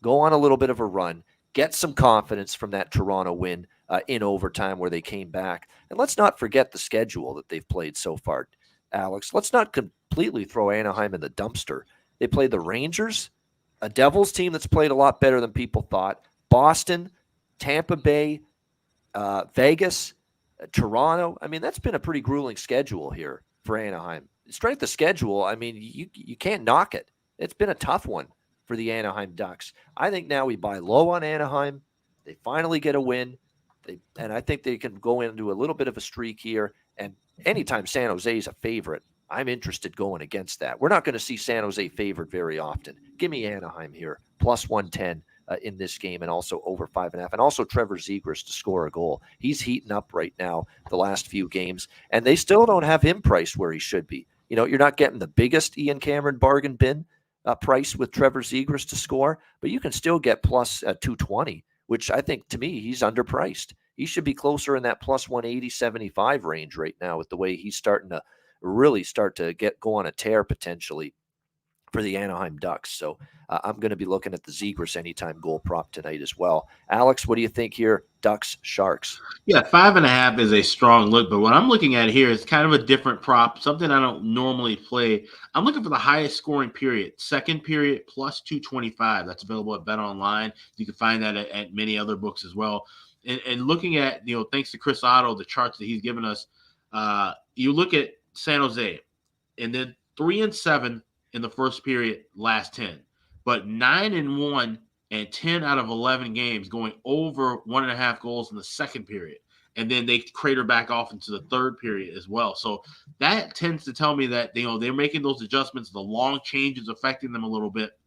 go on a little bit of a run, get some confidence from that Toronto win in overtime where they came back. And let's not forget the schedule that they've played so far, Alex. Let's not completely throw Anaheim in the dumpster. They play the Rangers, a Devils team that's played a lot better than people thought, Boston, Tampa Bay, Vegas, Toronto. I mean, that's been a pretty grueling schedule here for Anaheim. Strength of schedule, I mean, you can't knock it. It's been a tough one for the Anaheim Ducks. I think now we buy low on Anaheim. They finally get a win. And I think they can go into a little bit of a streak here. And anytime San Jose is a favorite, I'm interested going against that. We're not going to see San Jose favored very often. Give me Anaheim here, plus 110 in this game, and also over 5.5. And also Trevor Zegras to score a goal. He's heating up right now the last few games, and they still don't have him priced where he should be. You're not getting the biggest Ian Cameron bargain bin price with Trevor Zegras to score, but you can still get plus 220, which I think, to me, he's underpriced. He should be closer in that plus 180, 75 range right now with the way he's starting to really start to go on a tear potentially for the Anaheim Ducks. So I'm going to be looking at the Zegras anytime goal prop tonight as well. Alex, what do you think here? Ducks, Sharks. Yeah, 5.5 is a strong look, but what I'm looking at here is kind of a different prop, something I don't normally play. I'm looking for the highest scoring period, second period plus 225. That's available at Bet Online. You can find that at many other books as well. And looking at, thanks to Chris Otto, the charts that he's given us, you look at San Jose, and then 3-7 in the first period, last 10, but 9-1 and 10 out of 11 games going over 1.5 goals in the second period. And then they crater back off into the third period as well. So that tends to tell me that, they're making those adjustments, the long changes affecting them a little bit.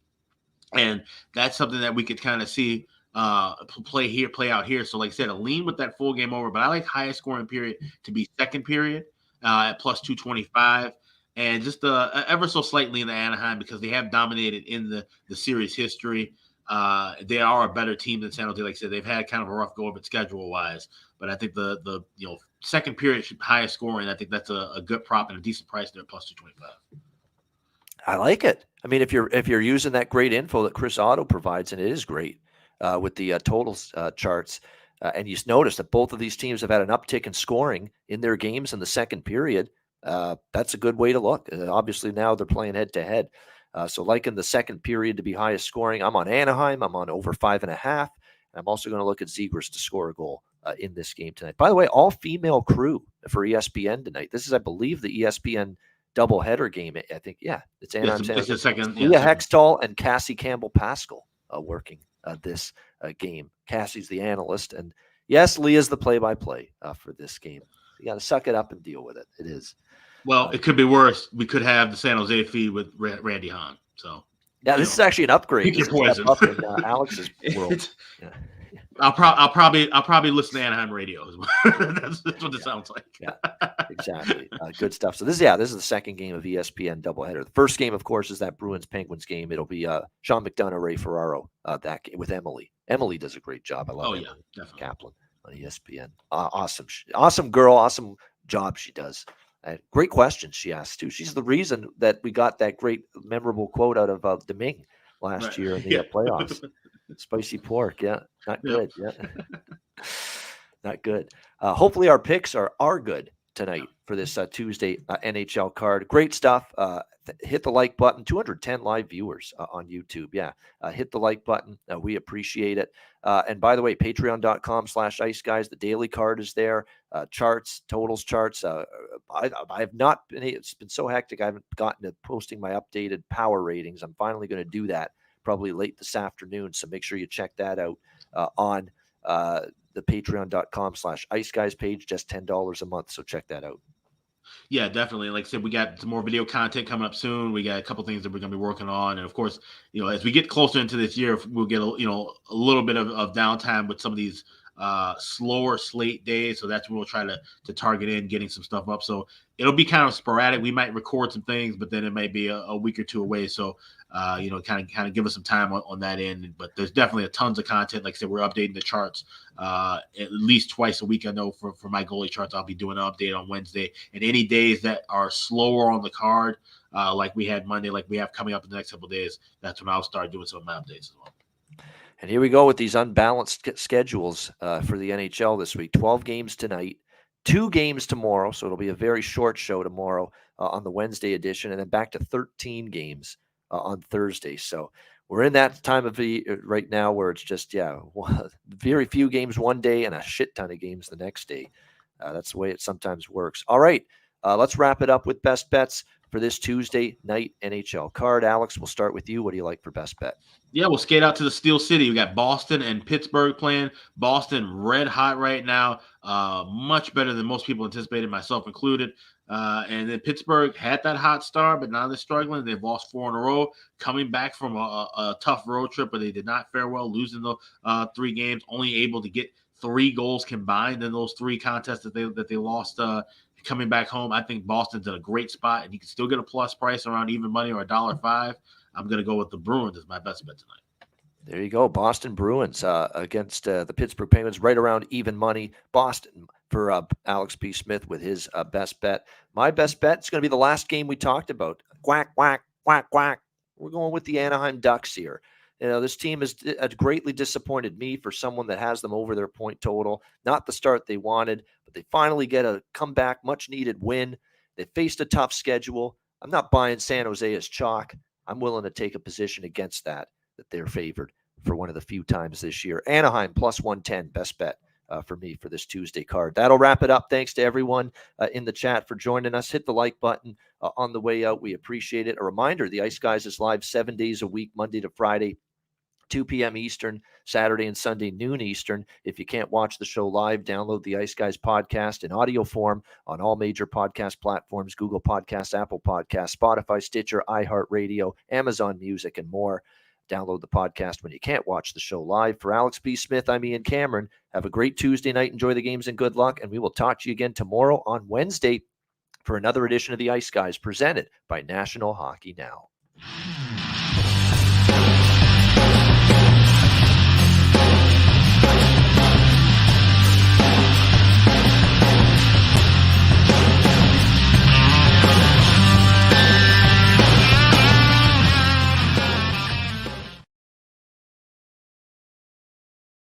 And that's something that we could kind of see play out here. So like I said, a lean with that full game over, but I like highest scoring period to be second period at plus 225. And just ever so slightly in the Anaheim, because they have dominated in the series history. They are a better team than San Jose. Like I said, they've had kind of a rough go of it schedule-wise. But I think the second period highest scoring, I think that's a good prop and a decent price there, plus 225. I like it. I mean, if you're using that great info that Chris Otto provides, and it is great with the totals charts, and you notice that both of these teams have had an uptick in scoring in their games in the second period, that's a good way to look. Obviously, now they're playing head-to-head. So like in the second period to be highest scoring, I'm on Anaheim. I'm on over 5.5. And I'm also going to look at Zegras to score a goal in this game tonight. By the way, all female crew for ESPN tonight. This is, I believe, the ESPN doubleheader game. I think, it's Anaheim. It's the second. Leah Hextall and Cassie Campbell-Pascal working this game. Cassie's the analyst. And yes, Leah's the play-by-play for this game. You got to suck it up and deal with it. It is. Well, it could be worse. We could have the San Jose feed with Randy Hahn. So this is actually an upgrade. Pick your poison. Up in Alex's world. I'll probably listen to Anaheim radio as well. That's what it sounds like. Yeah, exactly. Good stuff. So this is the second game of ESPN doubleheader. The first game, of course, is that Bruins-Penguins game. It'll be Sean McDonough, Ray Ferraro, that game with Emily. Emily does a great job. I love Emily definitely. Kaplan on ESPN. Awesome girl. Awesome job she does. Great questions she asked, too. She's the reason that we got that great, memorable quote out of Deming last year in the playoffs. Spicy pork, not good. Not good. Hopefully our picks are good tonight for this Tuesday NHL card. Great stuff. Hit the like button. 210 live viewers on YouTube. Hit the like button. We appreciate it. And by the way, patreon.com/ice guys. The daily card is there. Charts, totals charts. I have not been, it's been so hectic. I haven't gotten to posting my updated power ratings. I'm finally going to do that probably late this afternoon. So make sure you check that out on the patreon.com/ice guys page, just $10 a month. So check that out. Yeah, definitely. Like I said, we got some more video content coming up soon. We got a couple things that we're going to be working on. And of course, as we get closer into this year, we'll get a little bit of downtime with some of these slower slate days. So that's when we'll try to target in getting some stuff up. So it'll be kind of sporadic. We might record some things, but then it may be a week or two away. So, kind of give us some time on that end. But there's definitely a tons of content. Like I said, we're updating the charts at least twice a week. I know for my goalie charts, I'll be doing an update on Wednesday. And any days that are slower on the card, like we had Monday, like we have coming up in the next couple of days, that's when I'll start doing some of my updates as well. And here we go with these unbalanced schedules for the NHL this week. 12 games tonight, 2 games tomorrow. So it'll be a very short show tomorrow on the Wednesday edition, and then back to 13 games on Thursday. So we're in that time of the right now where it's just, very few games one day and a shit ton of games the next day. That's the way it sometimes works. All right, let's wrap it up with best bets for this Tuesday night NHL card. Alex, we'll start with you. What do you like for best bet? Yeah, we'll skate out to the Steel City. We got Boston and Pittsburgh playing. Boston red hot right now, much better than most people anticipated, myself included. And then Pittsburgh had that hot start, but now they're struggling. They've lost 4 in a row, coming back from a tough road trip, but they did not fare well, losing the 3 games, only able to get 3 goals combined in those 3 contests that they lost coming back home. I think Boston's in a great spot, and you can still get a plus price around even money or $1.05. I'm going to go with the Bruins as my best bet tonight. There you go. Boston Bruins against the Pittsburgh Penguins, right around even money. Boston for Alex B. Smith with his best bet. My best bet is going to be the last game we talked about. Quack, quack, quack, quack. We're going with the Anaheim Ducks here. This team has greatly disappointed me for someone that has them over their point total. Not the start they wanted, but they finally get a comeback, much-needed win. They faced a tough schedule. I'm not buying San Jose as chalk. I'm willing to take a position against that they're favored for one of the few times this year. Anaheim plus 110, best bet for me for this Tuesday card. That'll wrap it up. Thanks to everyone in the chat for joining us. Hit the like button on the way out. We appreciate it. A reminder, the Ice Guys is live 7 days a week, Monday to Friday, 2 p.m. Eastern, Saturday and Sunday, noon Eastern. If you can't watch the show live, download the Ice Guys podcast in audio form on all major podcast platforms, Google Podcasts, Apple Podcasts, Spotify, Stitcher, iHeartRadio, Amazon Music, and more. Download the podcast when you can't watch the show live. For Alex B. Smith, I'm Ian Cameron. Have a great Tuesday night. Enjoy the games and good luck. And we will talk to you again tomorrow on Wednesday for another edition of the Ice Guys presented by National Hockey Now.